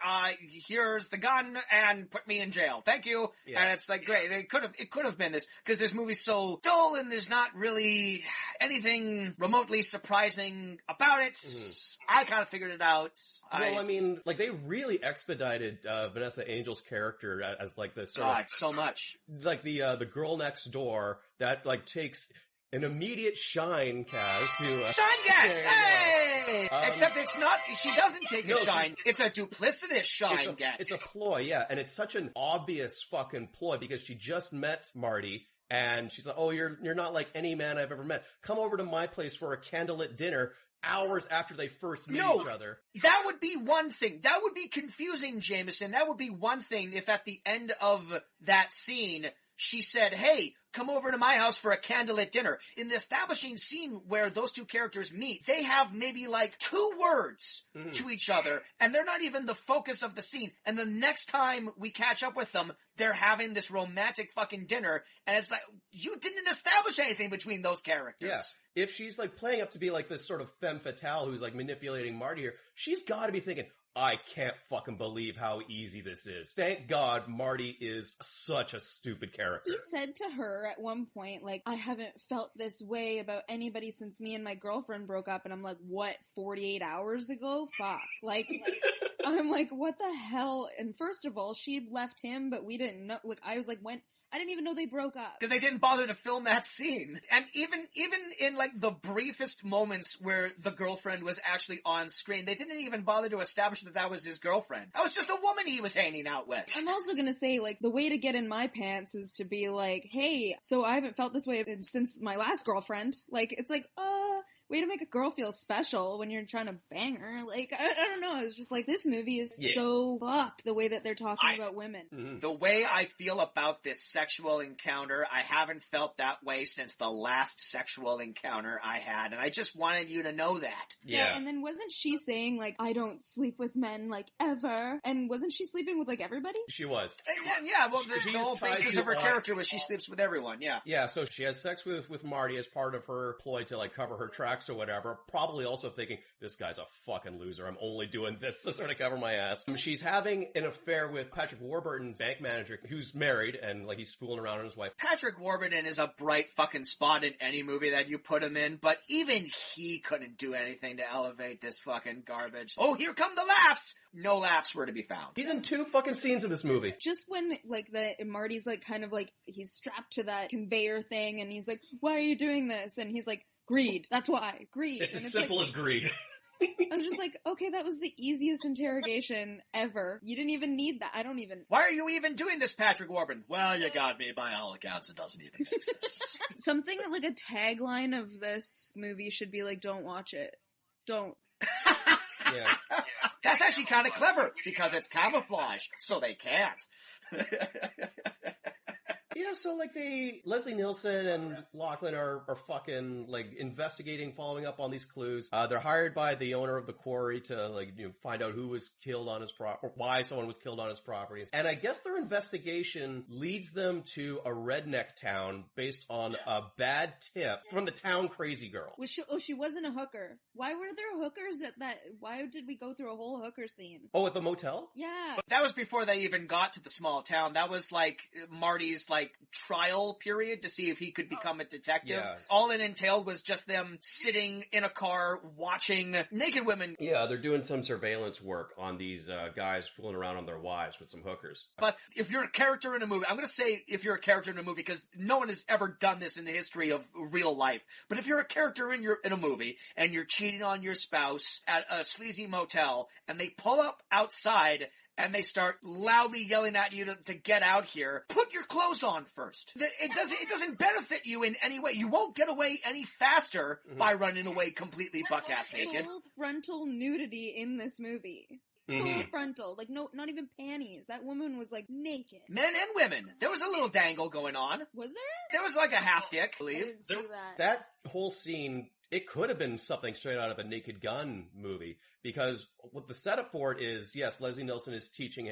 S1: Here's the gun, and put me in jail. Thank you.
S2: Yeah.
S1: And it's like, great. It could have been this, because this movie's so dull, and there's not really anything remotely surprising about it. I kind of figured it out.
S2: Well, I mean, like, they really expedited Vanessa Angel's character as, like, this sort of...
S1: so much.
S2: Like, the girl next door that, like, takes an immediate shine, Kaz, to...
S1: Shine gets! Hey! Except it's not... She doesn't take a shine. It's a duplicitous shine get.
S2: It's a ploy, yeah. And it's such an obvious fucking ploy, because she just met Marty... And she's like, oh, you're not like any man I've ever met. Come over to my place for a candlelit dinner hours after they first meet each other.
S1: That would be one thing. That would be confusing, Jameson. That would be one thing if at the end of that scene, she said, hey, come over to my house for a candlelit dinner. In the establishing scene where those two characters meet, they have maybe like 2 words to each other, and they're not even the focus of the scene. And the next time we catch up with them, they're having this romantic fucking dinner, and it's like, you didn't establish anything between those characters.
S2: Yeah. If she's like playing up to be like this sort of femme fatale who's like manipulating Marty here, she's gotta be thinking, I can't fucking believe how easy this is. Thank God Marty is such a stupid character.
S3: He said to her at one point, like, I haven't felt this way about anybody since me and my girlfriend broke up. And I'm like, what, 48 hours ago? Fuck. Like, I'm like, what the hell? And first of all, she left him, but we didn't know. Like, I was like, when... I didn't even know they broke up.
S1: Because they didn't bother to film that scene. And even in like the briefest moments where the girlfriend was actually on screen, they didn't even bother to establish that that was his girlfriend. That was just a woman he was hanging out with.
S3: I'm also gonna say, like, the way to get in my pants is to be like, hey, so I haven't felt this way since my last girlfriend. Like, it's like, way to make a girl feel special when you're trying to bang her. Like, I don't know. It's just like, this movie is so fucked the way that they're talking about women.
S1: The way I feel about this sexual encounter, I haven't felt that way since the last sexual encounter I had, and I just wanted you to know that.
S3: Yeah, and then wasn't she saying, like, I don't sleep with men, like, ever? And wasn't she sleeping with, like, everybody?
S2: She was.
S1: Yeah, well, the whole basis of her character was she sleeps with everyone, yeah.
S2: Yeah, so she has sex with Marty as part of her ploy to, like, cover her tracks or whatever, probably also thinking, this guy's a fucking loser, I'm only doing this to sort of cover my ass. She's having an affair with Patrick Warburton, bank manager, who's married, and, like, he's fooling around with his wife.
S1: Patrick Warburton is a bright fucking spot in any movie that you put him in, but even he couldn't do anything to elevate this fucking garbage. Oh, here come the laughs! No laughs were to be found.
S2: He's in 2 fucking scenes in this movie.
S3: Just when, like, Marty's, like, kind of, like, he's strapped to that conveyor thing, and he's like, why are you doing this? And he's like, greed. That's why. Greed.
S2: It's as simple as greed.
S3: I was just like, okay, that was the easiest interrogation ever. You didn't even need that. I don't even...
S1: Why are you even doing this, Patrick Warburton? Well, you got me. By all accounts, it doesn't even exist.
S3: Something like a tagline of this movie should be like, don't watch it. Don't.
S2: Yeah.
S1: That's actually kind of clever, because it's camouflage, so they can't.
S2: Yeah, so, like, Leslie Nielsen and Lachlan are fucking, like, investigating, following up on these clues. They're hired by the owner of the quarry to, like, you know, find out who was killed on his property, or why someone was killed on his properties. And I guess their investigation leads them to a redneck town based on a bad tip from the town crazy girl.
S3: She wasn't a hooker. Why were there hookers why did we go through a whole hooker scene?
S2: Oh, at the motel?
S3: Yeah.
S1: But that was before they even got to the small town. That was, like, Marty's, like, like trial period to see if he could become a detective.
S2: Yeah.
S1: All it entailed was just them sitting in a car watching naked women.
S2: Yeah, they're doing some surveillance work on these guys fooling around on their wives with some hookers.
S1: But if you're a character in a movie, I'm going to say if you're a character in a movie because no one has ever done this in the history of real life. But if you're a character in a movie and you're cheating on your spouse at a sleazy motel and they pull up outside and they start loudly yelling at you to get out here, put your clothes on first. It doesn't benefit you in any way. You won't get away any faster by running away completely butt-ass naked.
S3: Full frontal nudity in this movie. Full frontal. Like, no, not even panties. That woman was, like, naked.
S1: Men and women. There was a little dangle going on.
S3: Was there?
S1: There was like a half dick, I
S3: I
S1: believe.
S3: didn't see that.
S2: That whole scene, it could have been something straight out of a Naked Gun movie, because what the setup for it is, yes, Leslie Nielsen is teaching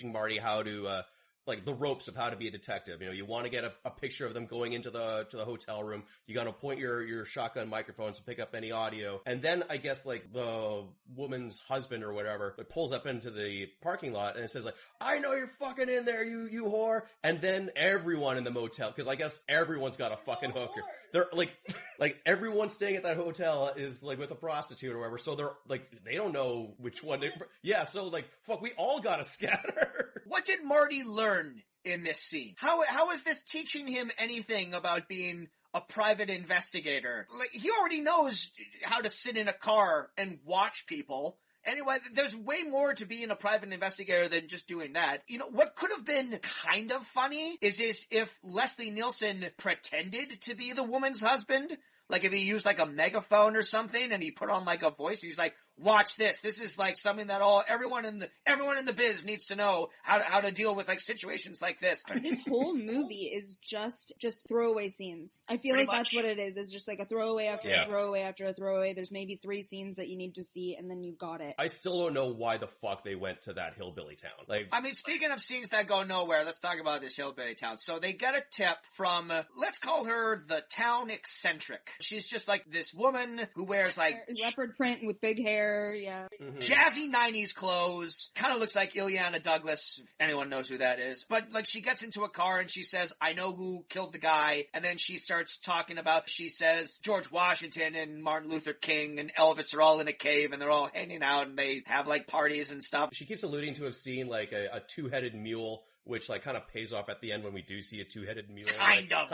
S2: Marty how to, like the ropes of how to be a detective. You know, you want to get a picture of them going into the hotel room. You got to point your shotgun microphones to pick up any audio. And then I guess like the woman's husband or whatever like, pulls up into the parking lot and it says like, I know you're fucking in there, you whore. And then everyone in the motel, because I guess everyone's got a fucking hooker. They're like everyone staying at that hotel is like with a prostitute or whatever. So they're like, they don't know which one. Yeah. So like, fuck, we all gotta scatter.
S1: What did Marty learn in this scene? How is this teaching him anything about being a private investigator? Like, he already knows how to sit in a car and watch people. Anyway, there's way more to being a private investigator than just doing that. You know, what could have been kind of funny is if Leslie Nielsen pretended to be the woman's husband. Like if he used like a megaphone or something and he put on like a voice, he's like, watch this. This is like something that everyone in the biz needs to know how to deal with like situations like this.
S3: This whole movie is just throwaway scenes. I feel
S1: Pretty
S3: like that's
S1: much.
S3: what it is. It's just like a throwaway after a throwaway after a throwaway. There's maybe 3 scenes that you need to see and then you got it.
S2: I still don't know why the fuck they went to that hillbilly town. Like,
S1: I mean, speaking of scenes that go nowhere, let's talk about this hillbilly town. So they get a tip from, let's call her the town eccentric. She's just like this woman who wears like
S3: leopard print with big hair, yeah.
S1: jazzy 90s clothes. Kind of looks like Ileana Douglas, if anyone knows who that is. But like she gets into a car and she says, I know who killed the guy. And then she starts talking about, she says, George Washington and Martin Luther King and Elvis are all in a cave and they're all hanging out and they have like parties and stuff.
S2: she keeps alluding to have seen like a two-headed mule, which like kind of pays off at the end when we do see a two-headed mule.
S1: Kind of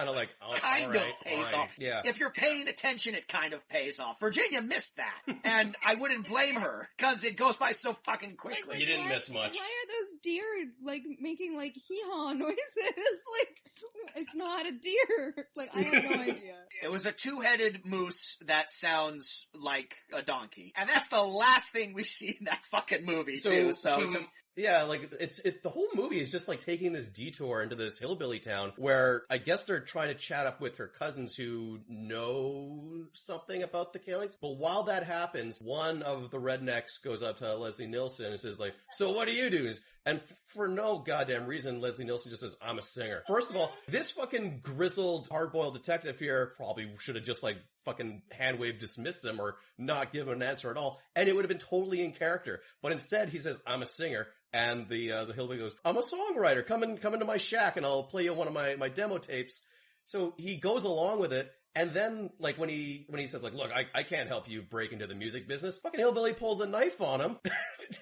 S1: pays
S2: fine.
S1: off.
S2: Yeah.
S1: If you're paying attention, it kind of pays off. Virginia missed that. And I wouldn't blame her, because it goes by so fucking quickly.
S2: You didn't miss much.
S3: Why are those deer, like, making, like, hee-haw noises? Like, it's not a deer. Like, I have no idea.
S1: It was a two-headed moose that sounds like a donkey. And that's the last thing we see in that fucking movie, too. So just...
S2: Yeah, like, the whole movie is just like taking this detour into this hillbilly town where I guess they're trying to chat up with her cousins who know something about the killings. But while that happens, one of the rednecks goes up to Leslie Nielsen and says like, so what do you do? And for no goddamn reason, Leslie Nielsen just says, I'm a singer. First of all, this fucking grizzled, hard-boiled detective here probably should have just like fucking hand-wave dismissed him or not given an answer at all, and it would have been totally in character. But instead, he says, I'm a singer. And the hillbilly goes, I'm a songwriter. Come into my shack and I'll play you one of my demo tapes. So he goes along with it. And then, like, when he says, like, look, I can't help you break into the music business, fucking hillbilly pulls a knife on him.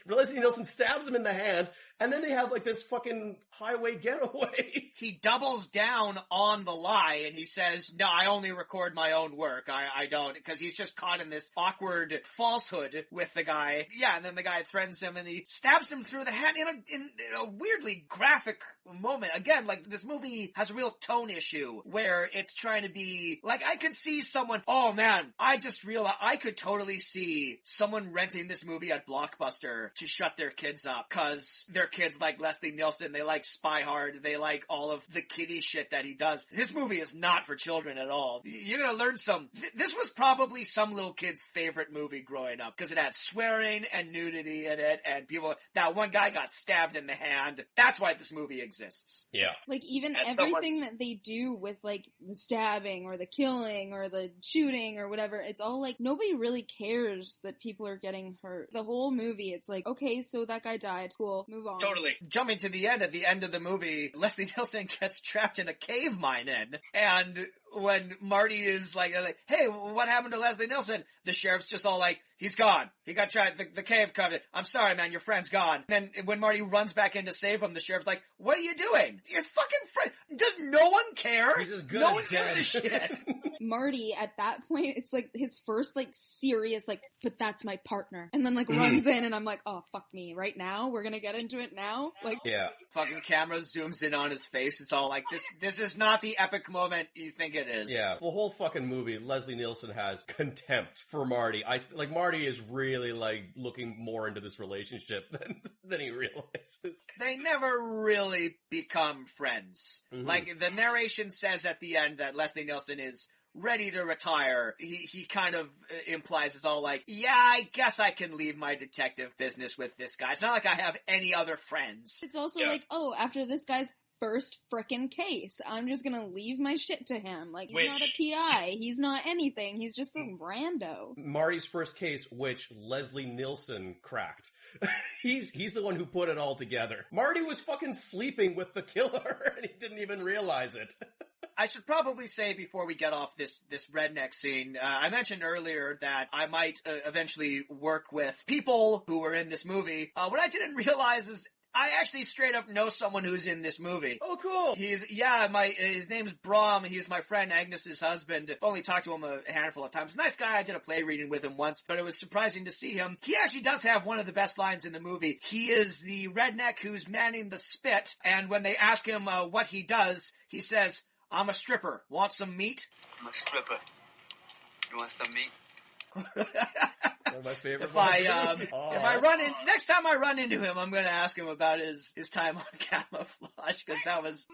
S2: Leslie Nielsen stabs him in the hand, and then they have, like, this fucking highway getaway.
S1: He doubles down on the lie, and he says, no, I only record my own work. I don't, because he's just caught in this awkward falsehood with the guy. Yeah, and then the guy threatens him, and he stabs him through the hand in a weirdly graphic moment. Again, like, this movie has a real tone issue, where it's trying to be, like, I could see someone, oh man, I just realized I could totally see someone renting this movie at Blockbuster to shut their kids up, cause their kids like Leslie Nielsen, they like Spy Hard, they like all of the kiddie shit that he does. This movie is not for children at all. You're gonna learn this was probably some little kid's favorite movie growing up, cause it had swearing and nudity in it, and that one guy got stabbed in the hand. That's why this movie exists.
S2: Yeah.
S3: Like, even everything that they do with, like, the stabbing or the killing or the shooting or whatever, it's all like, nobody really cares that people are getting hurt. The whole movie, it's like, okay, so that guy died. Cool. Move on.
S1: Totally. Jumping to the end, at the end of the movie, Leslie Nielsen gets trapped in a cave mine and when Marty is like, hey, what happened to Leslie Nielsen? The sheriff's just all like, he's gone. He got trapped. The cave covered. I'm sorry, man. Your friend's gone. Then when Marty runs back in to save him, the sheriff's like, what are you doing? Your fucking friend. Does no one care?
S2: He's as good
S1: no
S2: as
S1: one
S2: dead.
S1: gives a shit.
S6: Marty, at that point, it's like his first, like, serious, like, but that's my partner. And then, like, runs in and I'm like, oh, fuck me. Right now? We're gonna get into it now? Like,
S2: Yeah.
S1: Fucking camera zooms in on his face. It's all like, this is not the epic moment you think it is.
S2: Yeah. The whole fucking movie, Leslie Nielsen has contempt for Marty. Marty is really, like, looking more into this relationship than he realizes.
S1: They never really become friends.
S2: Mm-hmm.
S1: Like, the narration says at the end that Leslie Nielsen is ready to retire. He kind of implies it's all like, yeah, I guess I can leave my detective business with this guy. It's not like I have any other friends.
S6: it's also like, oh, after this guy's first frickin' case, I'm just gonna leave my shit to him. Like, he's not a PI. He's not anything. He's just some rando.
S2: Marty's first case, which Leslie Nielsen cracked. He's the one who put it all together. Marty was fucking sleeping with the killer and he didn't even realize it.
S1: I should probably say before we get off this redneck scene, I mentioned earlier that I might eventually work with people who were in this movie. What I didn't realize is I actually straight up know someone who's in this movie.
S2: Oh, cool.
S1: His name's Brom. He's my friend Agnes's husband. I've only talked to him a handful of times. Nice guy. I did a play reading with him once, but it was surprising to see him. He actually does have one of the best lines in the movie. He is the redneck who's manning the spit, and when they ask him what he does, he says, I'm a stripper. Want some meat?
S8: I'm a stripper. You want some meat?
S2: One of my favorite
S1: Next time I run into him, I'm going to ask him about his time on Camouflage, because that was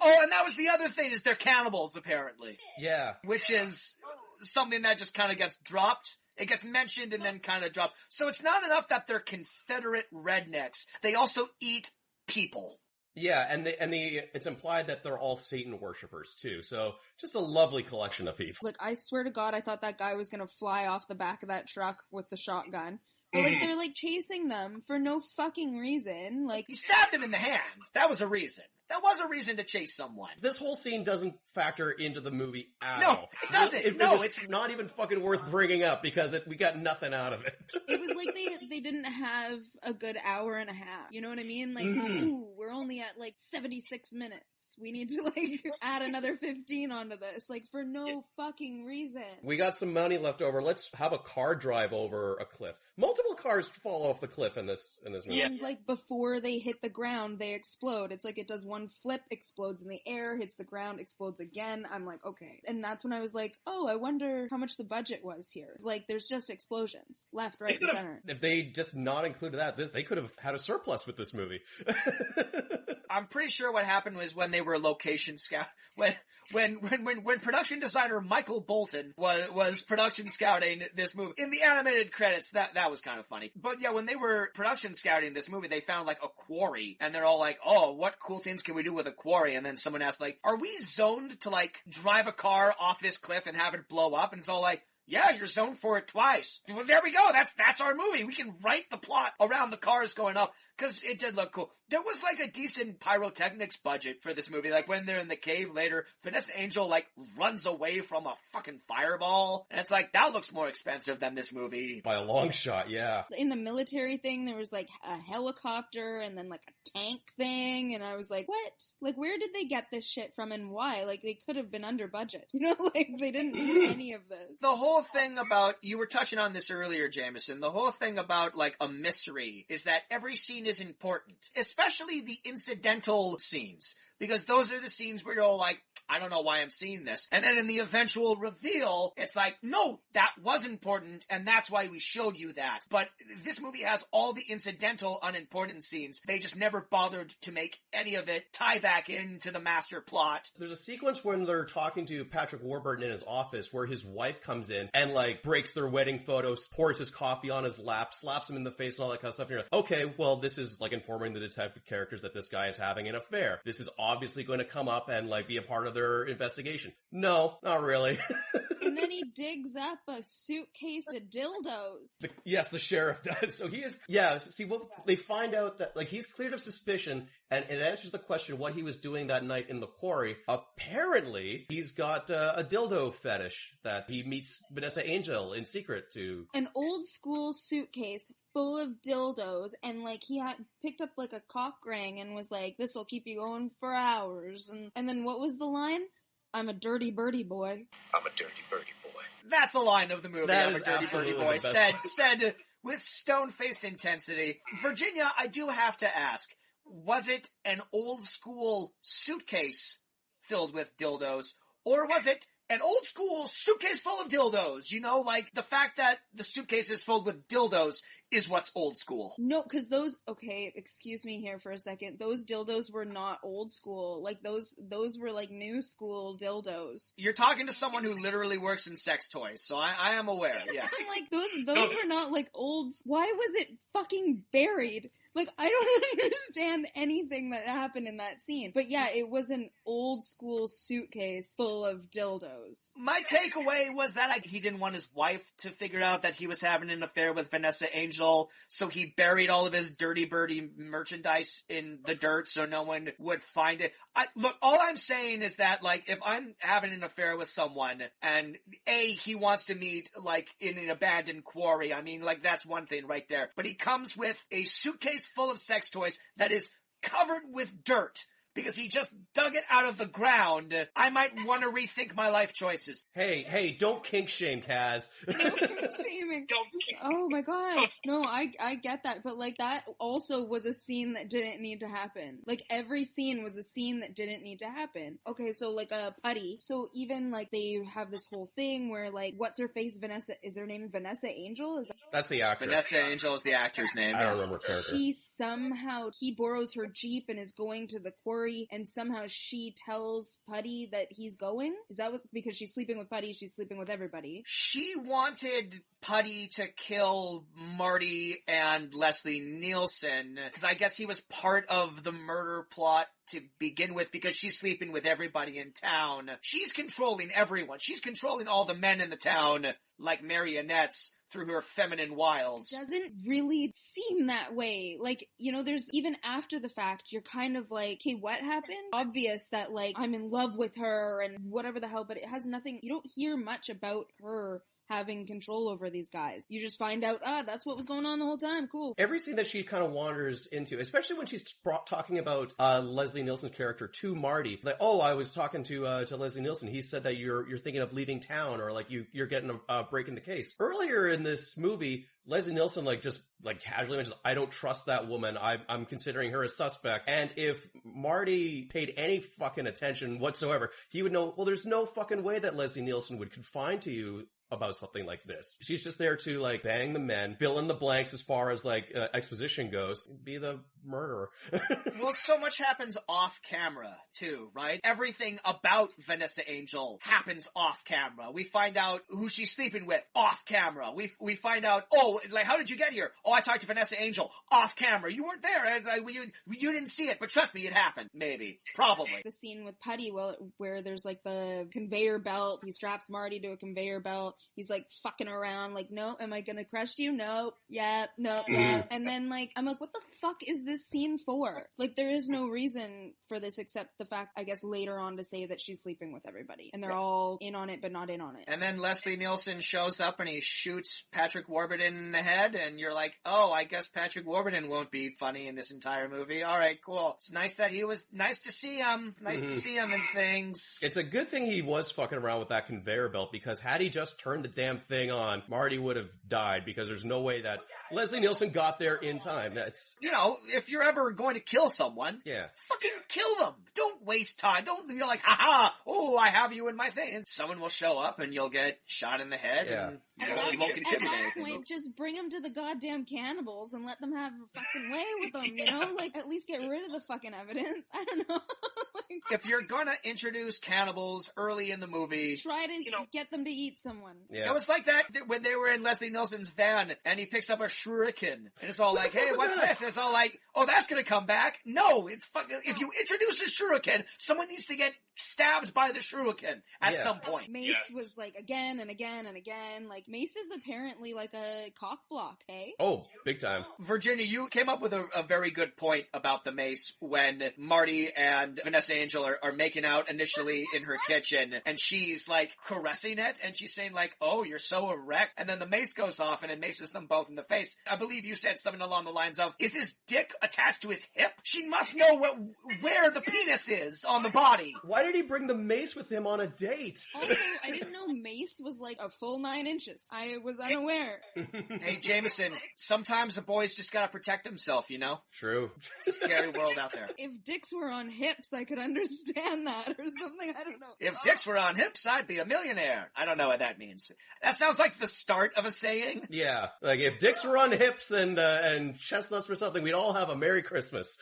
S1: the other thing, is they're cannibals, apparently.
S2: Yeah.
S1: Which is something that just kind of gets dropped. It gets mentioned and then kind of dropped. So it's not enough that they're Confederate rednecks. They also eat people.
S2: Yeah, and it's implied that they're all Satan worshippers too. So just a lovely collection of people.
S6: Like, I swear to God, I thought that guy was gonna fly off the back of that truck with the shotgun. But, like, they're, like, chasing them for no fucking reason. Like,
S1: he stabbed him in the hand. That was a reason. That was a reason to chase someone.
S2: This whole scene doesn't factor into the movie at
S1: No,
S2: all.
S1: it doesn't.
S2: It's not even fucking worth bringing up because we got nothing out of it.
S6: it was like they didn't have a good hour and a half. You know what I mean? Like, ooh, we're only at, like, 76 minutes. We need to, like, add another 15 onto this. Like, for no fucking reason.
S2: We got some money left over. Let's have a car drive over a cliff. Multiple cars fall off the cliff in this movie.
S6: And, like, before they hit the ground, they explode. It's like it does one flip, explodes in the air, hits the ground, explodes again. I'm like, okay. And that's when I was like, oh, I wonder how much the budget was here. Like, there's just explosions. Left, right, and center.
S2: If they just not included that, they could have had a surplus with this movie.
S1: I'm pretty sure what happened was when they were location scout, when production designer Michael Bolton was production scouting this movie, in the animated credits, that was kind of funny. But yeah, when they were production scouting this movie, they found like a quarry, and they're all like, oh, what cool things can we do with a quarry? And then someone asked, like, are we zoned to, like, drive a car off this cliff and have it blow up? And it's all like, yeah, you're zoned for it twice. Well, there we go. That's our movie. We can write the plot around the cars going up, because it did look cool. There was, like, a decent pyrotechnics budget for this movie. Like, when they're in the cave later, Vanessa Angel, like, runs away from a fucking fireball. And it's like, that looks more expensive than this movie.
S2: By a long shot, yeah.
S6: In the military thing, there was, like, a helicopter and then, like, a tank thing. And I was like, what? Like, where did they get this shit from and why? Like, they could have been under budget. You know, like, they didn't do any of this.
S1: The whole thing about, you were touching on this earlier, Jameson, the whole thing about, like, a mystery is that every scene is important, especially the incidental scenes, because those are the scenes where you're all like, I don't know why I'm seeing this. And then in the eventual reveal, it's like, no, that was important, and that's why we showed you that. But this movie has all the incidental, unimportant scenes. They just never bothered to make any of it tie back into the master plot.
S2: There's a sequence when they're talking to Patrick Warburton in his office where his wife comes in and, like, breaks their wedding photos, pours his coffee on his lap, slaps him in the face and all that kind of stuff. And you're like, okay, well, this is, like, informing the detective characters that this guy is having an affair. This is obviously going to come up and, like, be a part of their investigation. No, not really.
S6: And then he digs up a suitcase of dildos.
S2: Yes, the sheriff does. So he is, see, what they find out that, like, he's cleared of suspicion, and it answers the question what he was doing that night in the quarry. Apparently, he's got a dildo fetish that he meets Vanessa Angel in secret to.
S6: An old school suitcase full of dildos, and like he had picked up like a cock ring and was like, this'll keep you going for hours. And then what was the line? I'm a dirty birdie boy.
S7: I'm a dirty birdie boy.
S1: That's the line of the movie.
S2: That
S1: I'm a
S2: is
S1: dirty
S2: absolutely
S1: birdie boy.
S2: the best
S1: Said with stone-faced intensity. Virginia, I do have to ask, was it an old school suitcase filled with dildos, or was it an old school suitcase full of dildos? You know, like the fact that the suitcase is filled with dildos is what's old school.
S6: No, because okay, excuse me here for a second. Those dildos were not old school. Like those were like new school dildos.
S1: You're talking to someone who literally works in sex toys, so I am aware, yes.
S6: Like those were not like old. Why was it fucking buried? Like, I don't understand anything that happened in that scene. But yeah, it was an old school suitcase full of dildos.
S1: My takeaway was that he didn't want his wife to figure out that he was having an affair with Vanessa Angel, so he buried all of his Dirty Birdie merchandise in the dirt so no one would find it. Look, all I'm saying is that, like, if I'm having an affair with someone, and he wants to meet, like, in an abandoned quarry, I mean, like, that's one thing right there. But he comes with a suitcase full of sex toys that is covered with dirt because he just dug it out of the ground. I might want to rethink my life choices.
S2: Hey, don't kink shame, Kaz.
S6: Shaming. Oh my god. No, I get that, but like that also was a scene that didn't need to happen. Like every scene was a scene that didn't need to happen. Okay, so like a putty. So even like they have this whole thing where like, what's her face? Vanessa, is her name Vanessa Angel?
S2: That's the actress.
S1: Vanessa Angel is the actor's name.
S2: I don't remember her character.
S6: He borrows her Jeep and is going to the quarry, and somehow she tells Putty that he's going? Is that because she's sleeping with Putty, she's sleeping with everybody?
S1: She wanted Putty to kill Marty and Leslie Nielsen, because I guess he was part of the murder plot to begin with, because she's sleeping with everybody in town. She's controlling everyone. She's controlling all the men in the town like marionettes through her feminine wiles.
S6: It doesn't really seem that way. Like, you know, there's even after the fact, you're kind of like, hey, what happened? Obvious that like, I'm in love with her and whatever the hell, but it has nothing, you don't hear much about her having control over these guys. You just find out, that's what was going on the whole time. Cool.
S2: Every scene that she kind of wanders into, especially when she's talking about Leslie Nielsen's character to Marty, like, oh, I was talking to Leslie Nielsen. He said that you're thinking of leaving town, or like you're getting a break in the case. Earlier in this movie, Leslie Nielsen just casually mentions, I don't trust that woman. I'm considering her a suspect. And if Marty paid any fucking attention whatsoever, he would know, well, there's no fucking way that Leslie Nielsen would confide to you about something like this. She's just there to bang the men, fill in the blanks as far as exposition goes, be the murderer.
S1: Well, so much happens off camera too, right? Everything about Vanessa Angel happens off camera. We find out who she's sleeping with off camera. We find out, how did you get here? Oh, I talked to Vanessa Angel off camera. You weren't there. You didn't see it, but trust me, it happened. Maybe. Probably.
S6: The scene with Putty, where there's the conveyor belt. He straps Marty to a conveyor belt. He's fucking around, no, am I gonna crush you? No, yeah, no, yeah. And then I'm like, what the fuck is this scene for? There is no reason for this except the fact, I guess, later on to say that she's sleeping with everybody. And they're all in on it, but not in on it.
S1: And then Leslie Nielsen shows up and he shoots Patrick Warburton in the head, and you're like, oh, I guess Patrick Warburton won't be funny in this entire movie. Alright, cool. It's nice to see him. Nice to see him in things.
S2: It's a good thing he was fucking around with that conveyor belt, because had he just turned the damn thing on, Marty would have died, because there's no way that Leslie Nielsen got there in time. That's,
S1: if you're ever going to kill someone, fucking kill them. Don't waste time. You're like, haha, oh, I have you in my thing. And someone will show up and you'll get shot in the head and you won't contribute
S6: at that
S1: anything.
S6: Point, just bring them to the goddamn cannibals and let them have a fucking way with them, at least get rid of the fucking evidence. I don't know.
S1: If you're gonna introduce cannibals early in the movie,
S6: Try to get them to eat someone.
S2: Yeah.
S1: it was like that when they were in Leslie Nielsen's van and he picks up a shuriken and it's all like, hey, what's this? And it's all like, oh, that's gonna come back. No, it's fucking, if you introduce a shuriken, someone needs to get stabbed by the shuriken at some point.
S6: Mace was like again and again and again. Like Mace is apparently like a cock block, eh?
S2: Oh, big time.
S1: Virginia, you came up with a very good point about the mace when Marty and Vanessa Angel are making out initially in her kitchen, and she's like caressing it, and she's saying like, oh, you're so erect, and then the mace goes off and it maces them both in the face. I believe you said something along the lines of, is his dick attached to his hip? She must know where the penis is on the body.
S2: Why did he bring the mace with him on a date?
S6: Also, I didn't know Mace was like a full 9 inches. I was unaware.
S1: Hey, Jameson, sometimes a boy's just gotta protect himself, you know?
S2: True.
S1: It's a scary world out there.
S6: If dicks were on hips, I could understand that or something. I don't know.
S1: If dicks were on hips, I'd be a millionaire. I don't know what that means. That sounds like the start of a saying.
S2: Yeah, like if dicks were on hips and chestnuts were something, we'd all have a Merry Christmas.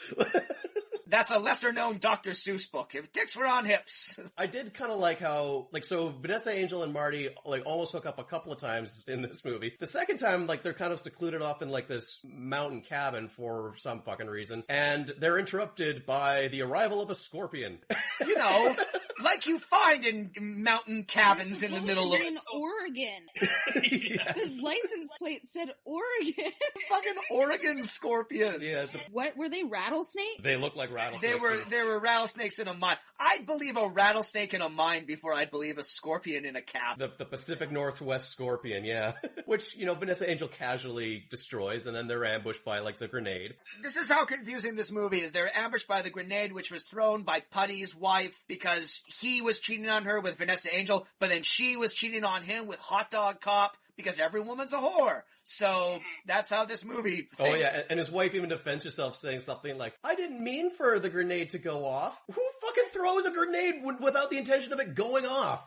S1: That's a lesser-known Dr. Seuss book. If dicks were on hips.
S2: I did kind of like how, like, so Vanessa Angel and Marty, like, almost hook up a couple of times in this movie. The second time, like, they're kind of secluded off in, like, this mountain cabin for some fucking reason. And they're interrupted by the arrival of a scorpion.
S1: You know, like you find in mountain cabins in the middle of...
S6: in Oregon.
S2: Yes.
S6: His license plate said Oregon.
S1: It's fucking Oregon scorpions.
S2: Yeah,
S6: What, were they rattlesnakes?
S2: they look like rattlesnakes.
S1: They were rattlesnakes in a mine. I'd believe a rattlesnake in a mine before I'd believe a scorpion in a cabin.
S2: The Pacific Northwest scorpion, yeah. Which, you know, Vanessa Angel casually destroys, and then they're ambushed by, like, the grenade.
S1: This is how confusing this movie is. They're ambushed by the grenade, which was thrown by Putty's wife because he was cheating on her with Vanessa Angel, but then she was cheating on him with Hot Dog Cop because every woman's a whore. So that's how this movie thinks.
S2: Oh yeah, and his wife even defends herself saying something like, I didn't mean for the grenade to go off. Who fucking throws a grenade without the intention of it going off?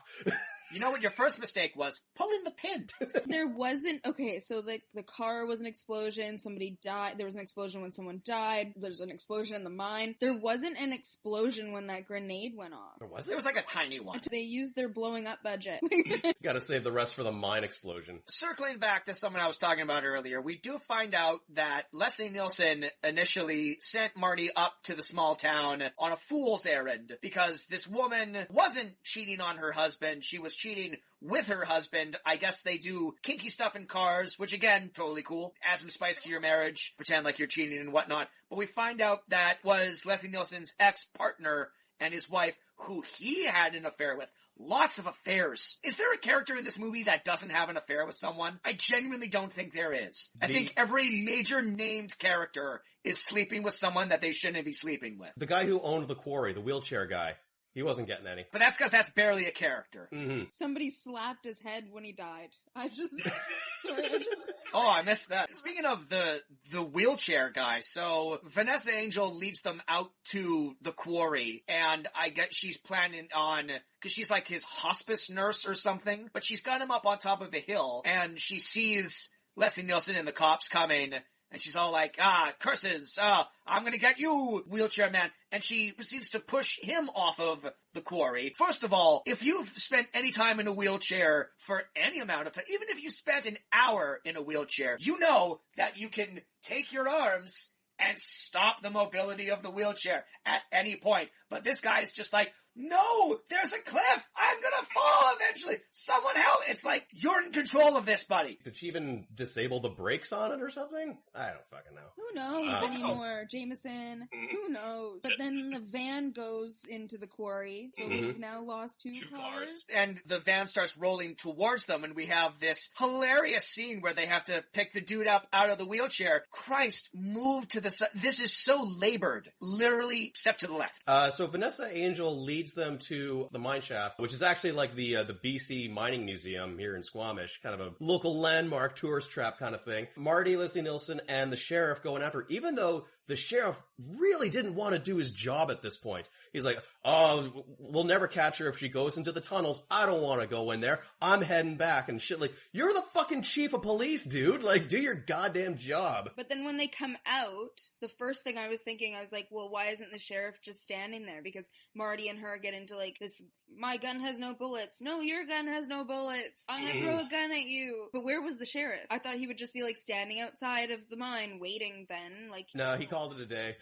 S1: You know what your first mistake was? Pulling the pin.
S6: There wasn't, okay, so the car was an explosion, somebody died, there was an explosion when someone died, there's an explosion in the mine. There wasn't an explosion when that grenade went off.
S1: There was like a tiny one.
S6: They used their blowing up budget.
S2: Gotta save the rest for the mine explosion.
S1: Circling back to someone I was talking about earlier, we do find out that Leslie Nielsen initially sent Marty up to the small town on a fool's errand because this woman wasn't cheating on her husband, she was cheating with her husband. I guess they do kinky stuff in cars, which again, totally cool. Add some spice to your marriage, pretend like you're cheating and whatnot. But we find out that was Leslie Nielsen's ex-partner and his wife, who he had an affair with. Lots of affairs. Is there a character in this movie that doesn't have an affair with someone? I genuinely don't think there is. I think every major named character is sleeping with someone that they shouldn't be sleeping with.
S2: The guy who owned the quarry, the wheelchair guy, he wasn't getting any.
S1: But that's because that's barely a character.
S2: Mm-hmm.
S6: Somebody slapped his head when he died.
S1: Oh, I missed that. Speaking of the wheelchair guy, so Vanessa Angel leads them out to the quarry, and I guess she's planning on, cause she's like his hospice nurse or something, but she's got him up on top of a hill, and she sees Leslie Nielsen and the cops coming, and she's all like, curses, I'm gonna get you, wheelchair man. And she proceeds to push him off of the quarry. First of all, if you've spent any time in a wheelchair for any amount of time, even if you spent an hour in a wheelchair, you know that you can take your arms and stop the mobility of the wheelchair at any point. But this guy is just like, no, there's a cliff. I'm gonna fall eventually. Someone help. It's like, you're in control of this, buddy.
S2: Did she even disable the brakes on it or something? I don't fucking know.
S6: Who knows anymore, Jameson? Who knows? But then the van goes into the quarry, so we've now lost two cars.
S1: And the van starts rolling towards them, and we have this hilarious scene where they have to pick the dude up out of the wheelchair. Christ, move to the side. This is so labored. Literally, step to the left.
S2: So Vanessa Angel leads them to the mine shaft, which is actually like the BC Mining Museum here in Squamish, kind of a local landmark tourist trap kind of thing. Marty, Leslie Nielsen, and the sheriff going after, even though the sheriff really didn't want to do his job at this point. He's like, oh, we'll never catch her if she goes into the tunnels. I don't want to go in there. I'm heading back and shit. Like, you're the fucking chief of police, dude. Like, do your goddamn job.
S6: But then when they come out, the first thing I was thinking, I was like, well, why isn't the sheriff just standing there? Because Marty and her get into like this, my gun has no bullets. No, your gun has no bullets. I'm gonna throw a gun at you. But where was the sheriff? I thought he would just be like standing outside of the mine waiting then. Like,
S2: no, he called it a day.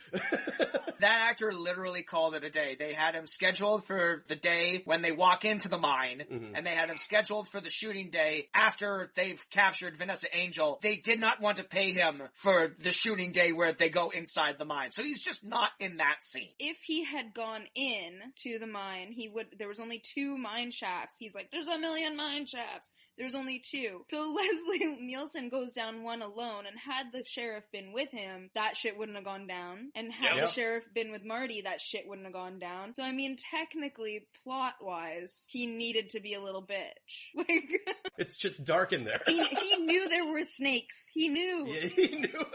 S1: That actor literally called it a day. They had him scheduled for the day when they walk into the mine, and they had him scheduled for the shooting day after they've captured Vanessa Angel. They did not want to pay him for the shooting day where they go inside the mine. So he's just not in that scene.
S6: if he had gone in to the mine, there was only 2 mine shafts. He's like, there's a million mine shafts. There's only 2. So Leslie Nielsen goes down one alone, and had the sheriff been with him, that shit wouldn't have gone down. And had the sheriff been with Marty, that shit wouldn't have gone down. So I mean, technically, plot-wise, he needed to be a little bitch. Like,
S2: It's just dark in there.
S6: he knew there were snakes. He knew.
S2: Yeah, he knew.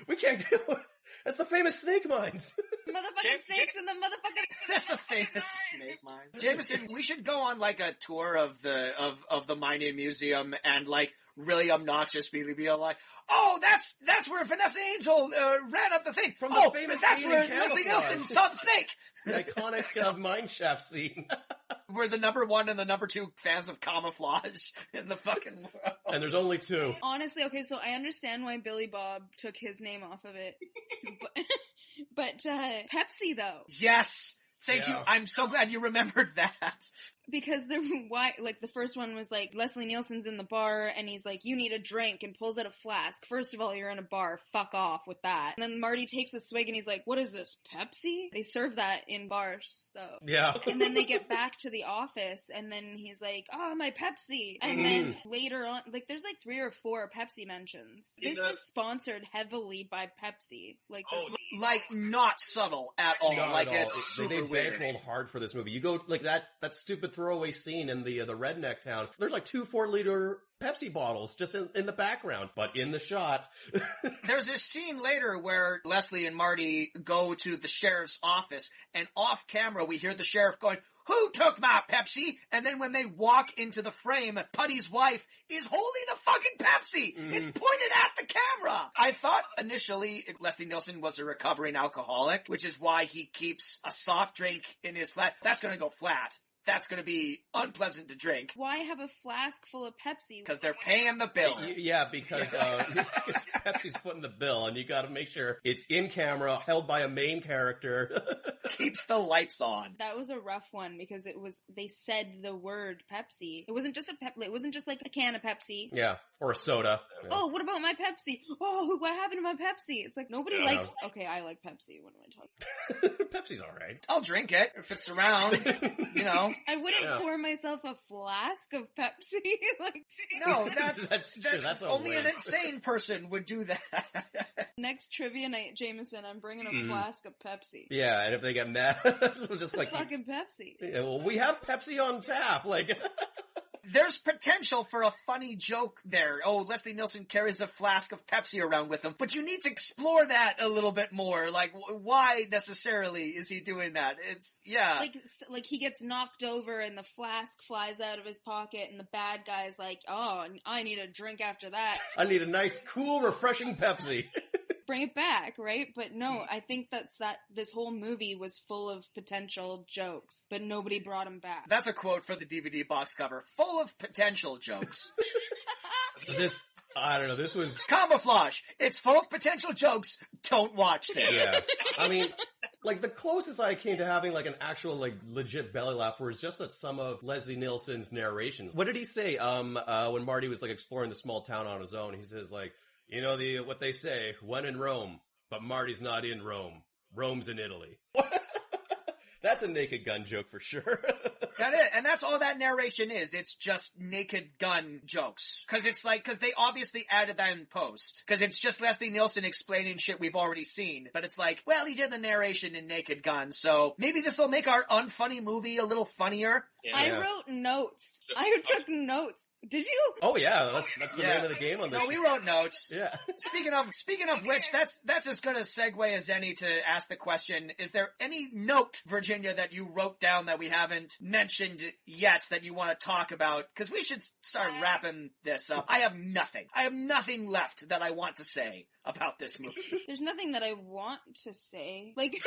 S2: We can't go. That's the famous snake mines.
S6: Motherfucking snakes in the motherfucking...
S1: That's the famous snake mine. Jameson, we should go on like a tour of the mining museum and like really obnoxious be like, oh, that's where Vanessa Angel ran up the thing.
S2: From the famous
S1: that's
S2: scene
S1: where
S2: in
S1: Leslie
S2: Camouflage.
S1: Nielsen saw the snake.
S2: The iconic mine shaft scene.
S1: We're the number 1 and the number 2 fans of Camouflage in the fucking world.
S2: And there's only 2.
S6: Honestly, okay, so I understand why Billy Bob took his name off of it. but Pepsi, though.
S1: Yes. Thank you.
S2: Yeah.
S1: I'm so glad you remembered that.
S6: Because the first one was like, Leslie Nielsen's in the bar, and he's like, you need a drink, and pulls out a flask. First of all, you're in a bar, fuck off with that. And then Marty takes a swig, and he's like, what is this, Pepsi? They serve that in bars, though.
S2: Yeah.
S6: And then they get back to the office, and then he's like, oh, my Pepsi. And then later on, like, there's like 3 or 4 Pepsi mentions. This was sponsored heavily by Pepsi. Like,
S1: Like, not subtle at all.
S2: Not
S1: like,
S2: at all.
S1: it's
S2: They
S1: super weird.
S2: bankrolled hard for this movie. You go, like, that stupid throwaway scene in the redneck town. There's like 2 4-liter Pepsi bottles just in the background, but in the shot.
S1: There's this scene later where Leslie and Marty go to the sheriff's office, and off camera we hear the sheriff going, who took my Pepsi? And then when they walk into the frame, Putty's wife is holding a fucking Pepsi. It's pointed at the camera. I thought initially Leslie Nielsen was a recovering alcoholic, which is why he keeps a soft drink in his flat. That's gonna go flat. That's going to be unpleasant to drink.
S6: why have a flask full of Pepsi?
S1: Because they're paying the bills.
S2: Yeah, because Pepsi's footing the bill, and you got to make sure it's in camera, held by a main character.
S1: Keeps the lights on.
S6: That was a rough one because they said the word Pepsi. It wasn't just it wasn't just like a can of Pepsi.
S2: Yeah, or a soda.
S6: Oh, what about my Pepsi? Oh, what happened to my Pepsi? It's like nobody likes. Okay, I like Pepsi. What am I talking?
S2: Pepsi's all right.
S1: I'll drink it if it's around, you know.
S6: I wouldn't pour myself a flask of Pepsi. Like,
S1: No, that's
S2: true. That's
S1: only an
S2: outrageous.
S1: insane person would do that.
S6: next trivia night, Jameson, I'm bringing a flask of Pepsi.
S2: Yeah, and if they get mad, so just like,
S6: Fucking Pepsi.
S2: yeah, well, we have Pepsi on tap. Like,
S1: There's potential for a funny joke there. Oh, Leslie Nielsen carries a flask of Pepsi around with him. But you need to explore that a little bit more. Like, why necessarily is he doing that? It's, yeah.
S6: Like he gets knocked over and the flask flies out of his pocket and the bad guy's like, oh, I need a drink after that.
S2: I need a nice, cool, refreshing Pepsi.
S6: Bring it back, right? But no, I think this whole movie was full of potential jokes, but nobody brought them back.
S1: That's a quote for the DVD box cover. Full of potential jokes.
S2: I don't know, this was...
S1: Camouflage! It's full of potential jokes. Don't watch this.
S2: Yeah. I mean, like, the closest I came to having, like, an actual, like, legit belly laugh was just at some of Leslie Nielsen's narrations. What did he say, when Marty was, like, exploring the small town on his own? He says, like, you know, what they say, when in Rome, but Marty's not in Rome. Rome's in Italy. That's a Naked Gun joke for sure.
S1: That is, and that's all that narration is. It's just Naked Gun jokes. Cause they obviously added that in post. Cause it's just Leslie Nielsen explaining shit we've already seen. But it's like, well, he did the narration in Naked Gun, so maybe this will make our unfunny movie a little funnier.
S6: I wrote notes. I took notes. Did you?
S2: Oh yeah, that's the name of the game on this.
S1: No, we wrote notes.
S2: Yeah.
S1: Speaking of which, that's as good a segue as any to ask the question, is there any note, Virginia, that you wrote down that we haven't mentioned yet that you want to talk about? Because we should start wrapping this up. I have nothing left that I want to say about this movie.
S6: There's nothing that I want to say. Like...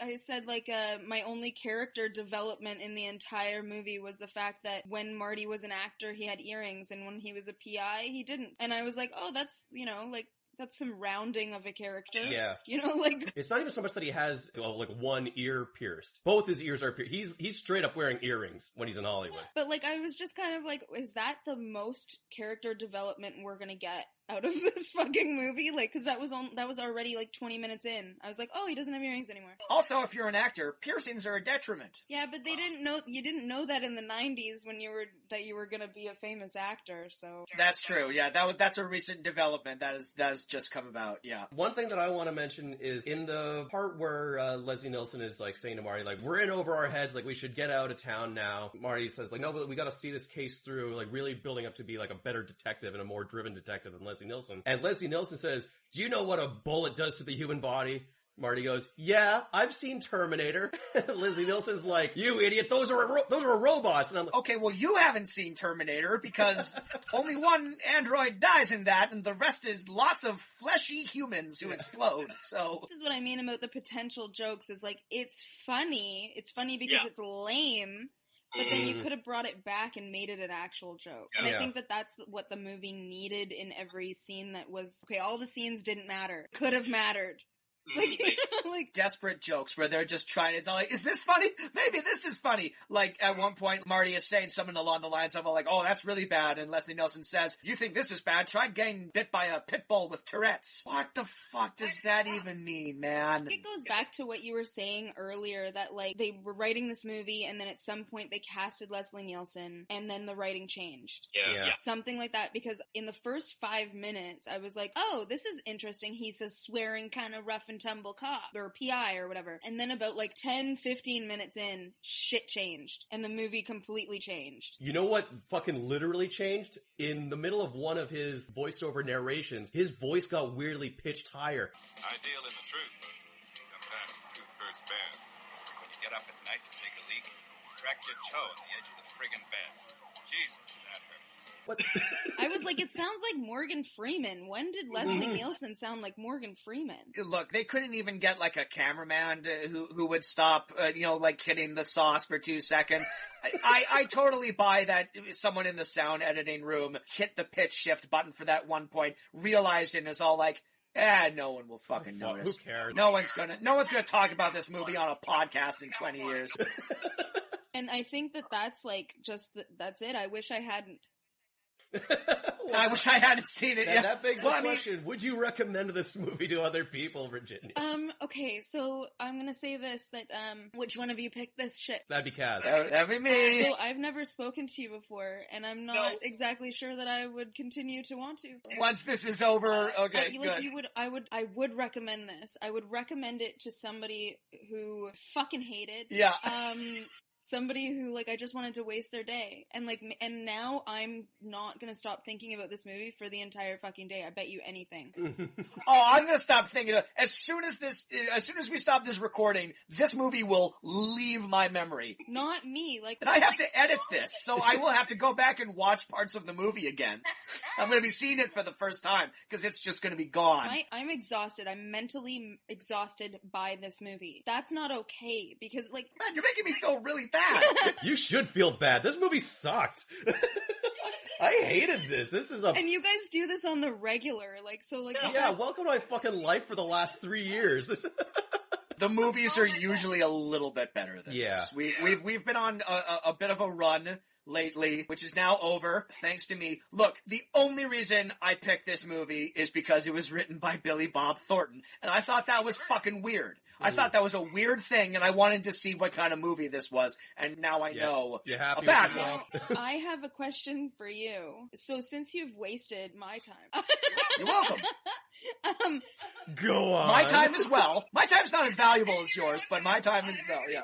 S6: I said, like, my only character development in the entire movie was the fact that when Marty was an actor, he had earrings, and when he was a PI, he didn't. And I was like, oh, that's, you know, like, that's some rounding of a character.
S2: Yeah.
S6: You know, like...
S2: It's not even so much that he has, like, one ear pierced. Both his ears are pierced. He's straight up wearing earrings when he's in Hollywood.
S6: But, like, I was just kind of like, is that the most character development we're gonna get out of this fucking movie? Like, cause that was already like 20 minutes in. I was like, oh, he doesn't have earrings anymore.
S1: Also, if you're an actor, piercings are a detriment.
S6: Yeah, but you didn't know that in the 90s when you were gonna be a famous actor, so.
S1: That's true, yeah, that's a recent development that has just come about, yeah.
S2: One thing that I want to mention is in the part where Leslie Nielsen is like saying to Marty, like, we're in over our heads, like, we should get out of town now. Marty says, like, no, but we gotta see this case through, like, really building up to be like a better detective and a more driven detective than Leslie Nielsen. And Leslie Nielsen says, do you know what a bullet does to the human body? Marty goes, yeah, I've seen Terminator. Leslie Nielsen's like, you idiot, those are robots. And I'm like,
S1: okay, well, you haven't seen Terminator because only one android dies in that, and the rest is lots of fleshy humans who explode, so.
S6: This is what I mean about the potential jokes, is like, it's funny because it's lame. But then you could have brought it back and made it an actual joke. And I think that that's what the movie needed in every scene that was... Okay, all the scenes didn't matter. Could have mattered. Like
S1: desperate jokes where they're just trying, it's all like, is this funny? Maybe this is funny. Like, at one point, Marty is saying something along the lines of, like, oh, that's really bad. And Leslie Nielsen says, you think this is bad? Try getting bit by a pit bull with Tourette's. What the fuck does that even mean, man?
S6: It goes back to what you were saying earlier, that, like, they were writing this movie, and then at some point they casted Leslie Nielsen, and then the writing changed.
S2: Yeah.
S6: Something like that, because in the first 5 minutes, I was like, oh, this is interesting. He's a swearing kind of rough and tumble cop, or PI, or whatever. And then about like 10-15 minutes in, shit changed. And the movie completely changed.
S2: You know what fucking literally changed? In the middle of one of his voiceover narrations, his voice got weirdly pitched higher.
S5: I deal in the truth. Sometimes the truth hurts bad. When you get up at night to take a leak, crack your toe on the edge of the friggin' bed. Jesus, that hurts.
S2: What?
S6: I was like, it sounds like Morgan Freeman. When did Leslie Nielsen sound like Morgan Freeman?
S1: Look, they couldn't even get like a cameraman who would stop, like hitting the sauce for 2 seconds. I totally buy that someone in the sound editing room hit the pitch shift button for that one point, realized it, and is all like, no one will fucking notice.
S2: Who cares?
S1: No one's gonna talk about this movie on a podcast in 20 years.
S6: And I think that's like, that's it. I wish I hadn't.
S1: I wish I hadn't seen it.
S2: That begs the question, would you recommend this movie to other people, Virginia?
S6: Okay, so I'm gonna say this, that, which one of you picked this shit?
S2: That'd be Kaz.
S1: That'd be me.
S6: So I've never spoken to you before, and I'm not exactly sure that I would continue to want to.
S1: Once this is over, okay, good.
S6: I would recommend this. I would recommend it to somebody who fucking hated.
S1: Yeah.
S6: Somebody who, like, I just wanted to waste their day. And, like, and now I'm not gonna stop thinking about this movie for the entire fucking day. I bet you anything.
S1: I'm gonna stop thinking of, as soon as we stop this recording, this movie will leave my memory.
S6: Not me, like.
S1: And I have to edit this, so I will have to go back and watch parts of the movie again. I'm gonna be seeing it for the first time, because it's just gonna be gone.
S6: I'm exhausted. I'm mentally exhausted by this movie. That's not okay, because, like.
S1: Man, you're making me feel really bad.
S2: You should feel bad. This movie sucked. I hated this.
S6: And you guys do this on the regular, like, so, like.
S2: Yeah, welcome to my fucking life for the last 3 years.
S1: The movies are usually a little bit better than this. We've been on a bit of a run lately, which is now over, thanks to me. Look, the only reason I picked this movie is because it was written by Billy Bob Thornton, and I thought that was fucking weird. I thought that was a weird thing, and I wanted to see what kind of movie this was, and now I know
S2: happy
S1: about
S2: with yourself?
S6: I have a question for you. So since you've wasted my time.
S1: You're welcome.
S2: Go on.
S1: My time as well. My time's not as valuable as yours, but my time is, yeah.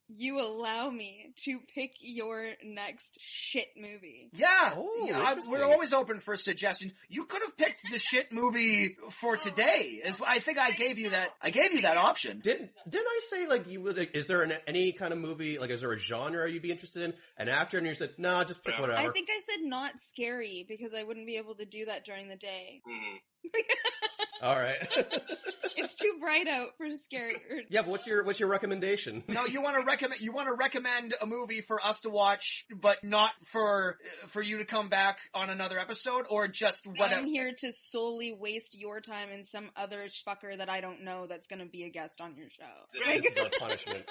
S6: you allow me to pick your next shit movie.
S1: Yeah,
S2: Oh,
S1: yeah, we're always open for suggestions. You could have picked the shit movie for today. I think I gave you that option.
S2: Didn't I say, like, you would, like, is there any kind of movie, like, is there a genre you'd be interested in? An actor? And you said, no, just pick whatever.
S6: I think I said not scary because I wouldn't be able to do that during the day.
S8: Mm-hmm.
S2: All right.
S6: It's too bright out for scary.
S2: Yeah, but what's your recommendation?
S1: No, you want to recommend a movie for us to watch, but not for you to come back on another episode, or just whatever.
S6: I'm here to solely waste your time and some other fucker that I don't know that's gonna be a guest on your show.
S2: This is our punishment.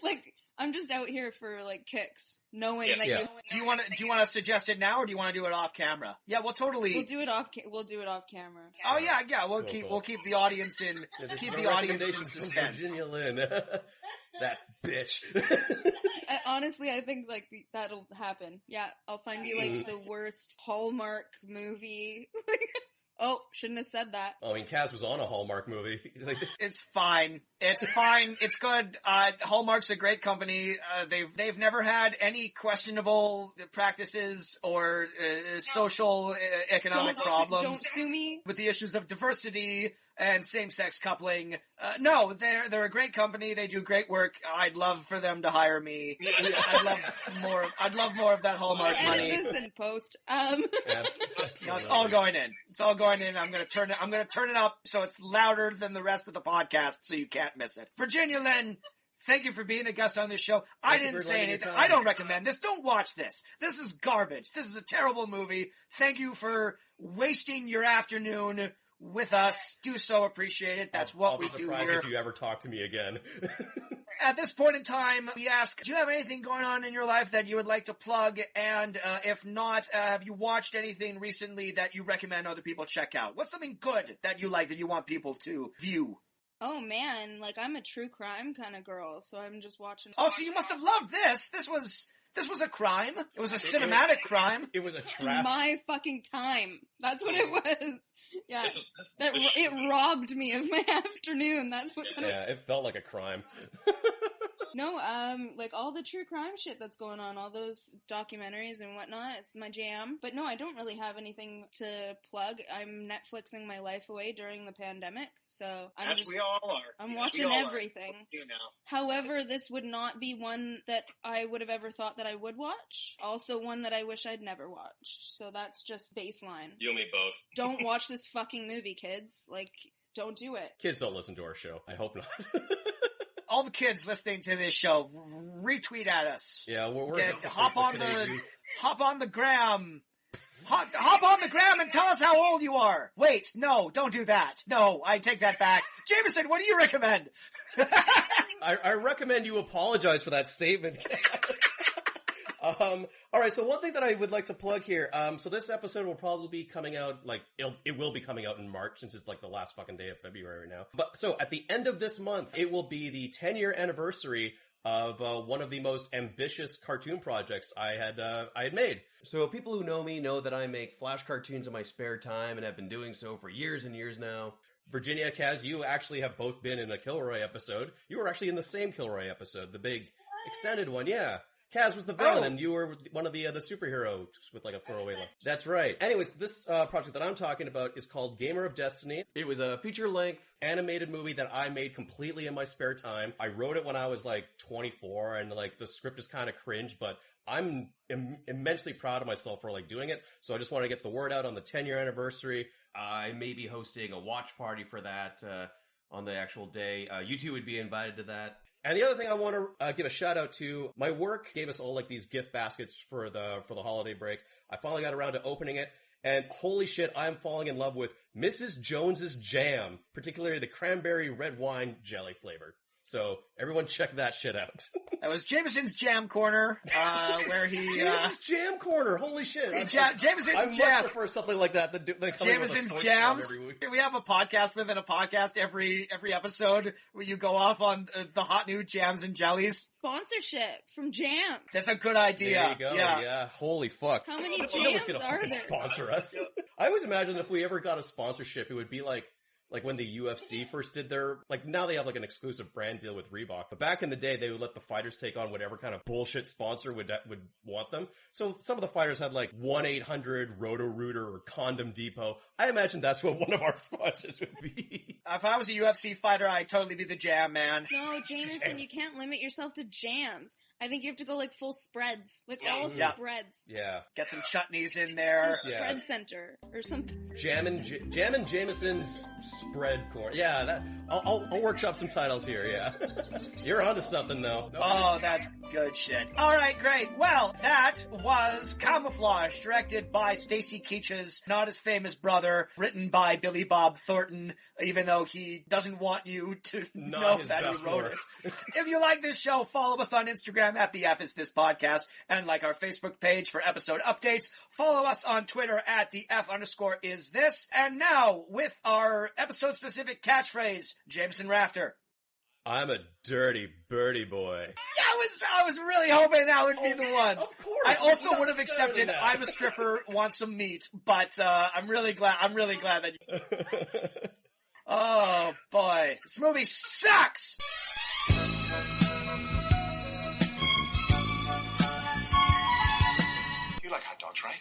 S6: Like, I'm just out here for, like, kicks, knowing that
S2: Yeah.
S1: Do you want to suggest it now, or do you want to do it off camera? Yeah, we'll totally.
S6: We'll do it off camera.
S1: Oh yeah. We'll
S2: Cool,
S1: keep
S2: cool.
S1: we'll keep the audience in
S2: This
S1: keep
S2: is
S1: the
S2: our
S1: audience in
S2: recommendations from
S1: suspense.
S2: Virginia Lynn. That bitch.
S6: Honestly, I think, like, that'll happen. Yeah, I'll find you, like, the worst Hallmark movie. Oh, shouldn't have said that.
S2: I mean, Kaz was on a Hallmark movie. Like,
S1: It's fine. It's fine. It's good. Hallmark's a great company. They've never had any questionable practices or social economic problems
S6: Don't sue me.
S1: with the issues of diversity and same-sex coupling. No, they're a great company. They do great work. I'd love for them to hire me. I'd love more of that Hallmark money.
S6: Edit this in post.
S1: No, it's all going in. It's all going in. I'm gonna turn it up so it's louder than the rest of the podcast, so you can't miss it. Virginia Lynn, thank you for being a guest on this show. I didn't say anything. I don't recommend this. Don't watch this. This is garbage. This is a terrible movie. Thank you for wasting your afternoon with us. Do so appreciate it. That's what we do
S2: I'll be surprised
S1: here.
S2: if you ever talk to me again.
S1: At this point in time, we ask, do you have anything going on in your life that you would like to plug? And if not, have you watched anything recently that you recommend other people check out? What's something good that you like that you want people to view?
S6: Oh man, like, I'm a true crime kind of girl, so I'm just watching.
S1: Oh, so you must have loved this. This was a crime. It was a cinematic crime.
S2: It was a trap.
S6: My fucking time. That's what it was. Yeah, it robbed me of my afternoon. That's what.
S2: Yeah, it felt like a crime.
S6: No, like, all the true crime shit that's going on, all those documentaries and whatnot, it's my jam. But no, I don't really have anything to plug. I'm Netflixing my life away during the pandemic, so
S9: we all are.
S6: I'm watching everything. However, this would not be one that I would have ever thought that I would watch. Also one that I wish I'd never watched. So that's just baseline.
S8: You and me both.
S6: Don't watch this fucking movie, kids. Like, don't do it.
S2: Kids don't listen to our show. I hope not.
S1: All the kids listening to this show, retweet at us.
S2: Yeah, we're
S1: hop on the gram. Hop on the gram and tell us how old you are. Wait, no, don't do that. No, I take that back. Jameson, what do you recommend?
S2: I recommend you apologize for that statement. Alright, so one thing that I would like to plug here, so this episode will probably be coming out, like, it will be coming out in March, since it's like the last fucking day of February now. But, so, at the end of this month, it will be the 10-year anniversary of, one of the most ambitious cartoon projects I had made. So, people who know me know that I make flash cartoons in my spare time, and have been doing so for years and years now. Virginia, Kaz, you actually have both been in a Kilroy episode. You were actually in the same Kilroy episode, the big extended one, yeah. Kaz was the villain, and you were one of the superheroes with like a throwaway line. That's right. Anyways, this project that I'm talking about is called Gamer of Destiny. It was a feature-length animated movie that I made completely in my spare time. I wrote it when I was like 24, and like the script is kind of cringe, but I'm immensely proud of myself for like doing it. So I just want to get the word out on the 10-year anniversary. I may be hosting a watch party for that on the actual day. You two would be invited to that. And the other thing I want to give a shout out to, my work gave us all like these gift baskets for the holiday break. I finally got around to opening it, and holy shit, I'm falling in love with Mrs. Jones's jam, particularly the cranberry red wine jelly flavor. So everyone check that shit out.
S1: That was Jameson's Jam Corner, where he...
S2: Jameson's Jam Corner, holy shit.
S1: Jameson's
S2: I
S1: Jam.
S2: much prefer something like that than
S1: Jameson's Jams. We have a podcast within a podcast every episode where you go off on the hot new jams and jellies.
S6: Sponsorship from Jam.
S1: That's a good idea.
S2: There you go, yeah. Holy fuck.
S6: How many
S2: No one's
S6: jams
S2: gonna
S6: are
S2: fucking
S6: there?
S2: sponsor us. I always imagine if we ever got a sponsorship, it would be like, Like when the UFC first did their, like now they have like an exclusive brand deal with Reebok. But back in the day, they would let the fighters take on whatever kind of bullshit sponsor would want them. So some of the fighters had like 1-800-ROTO-ROOTER or Condom Depot. I imagine that's what one of our sponsors would be.
S1: If I was a UFC fighter, I'd totally be the Jam Man.
S6: No, Jameson, you can't limit yourself to jams. I think you have to go like full spreads. Like all spreads.
S2: Yeah.
S1: Get some chutneys in there.
S6: Spread center or something.
S2: Jammin' Jameson's spread corn. Yeah, that I'll workshop some titles here, yeah. You're onto something though.
S1: Oh, that's good shit. Alright, great. Well, that was Camouflage, directed by Stacy Keach's not as famous brother, written by Billy Bob Thornton, even though he doesn't want you to know that he wrote it. If you like this show, follow us on Instagram at the F is This Podcast, and like our Facebook page for episode updates. Follow us on Twitter at the F_is this. And now, with our episode-specific catchphrase, Jameson Rafter.
S2: I'm a dirty birdie boy.
S1: I was really hoping that would be the one.
S2: Of course.
S1: I also would have accepted I'm a stripper, want some meat, but I'm really glad that you... Oh boy. This movie sucks!
S7: You like hot dogs, right?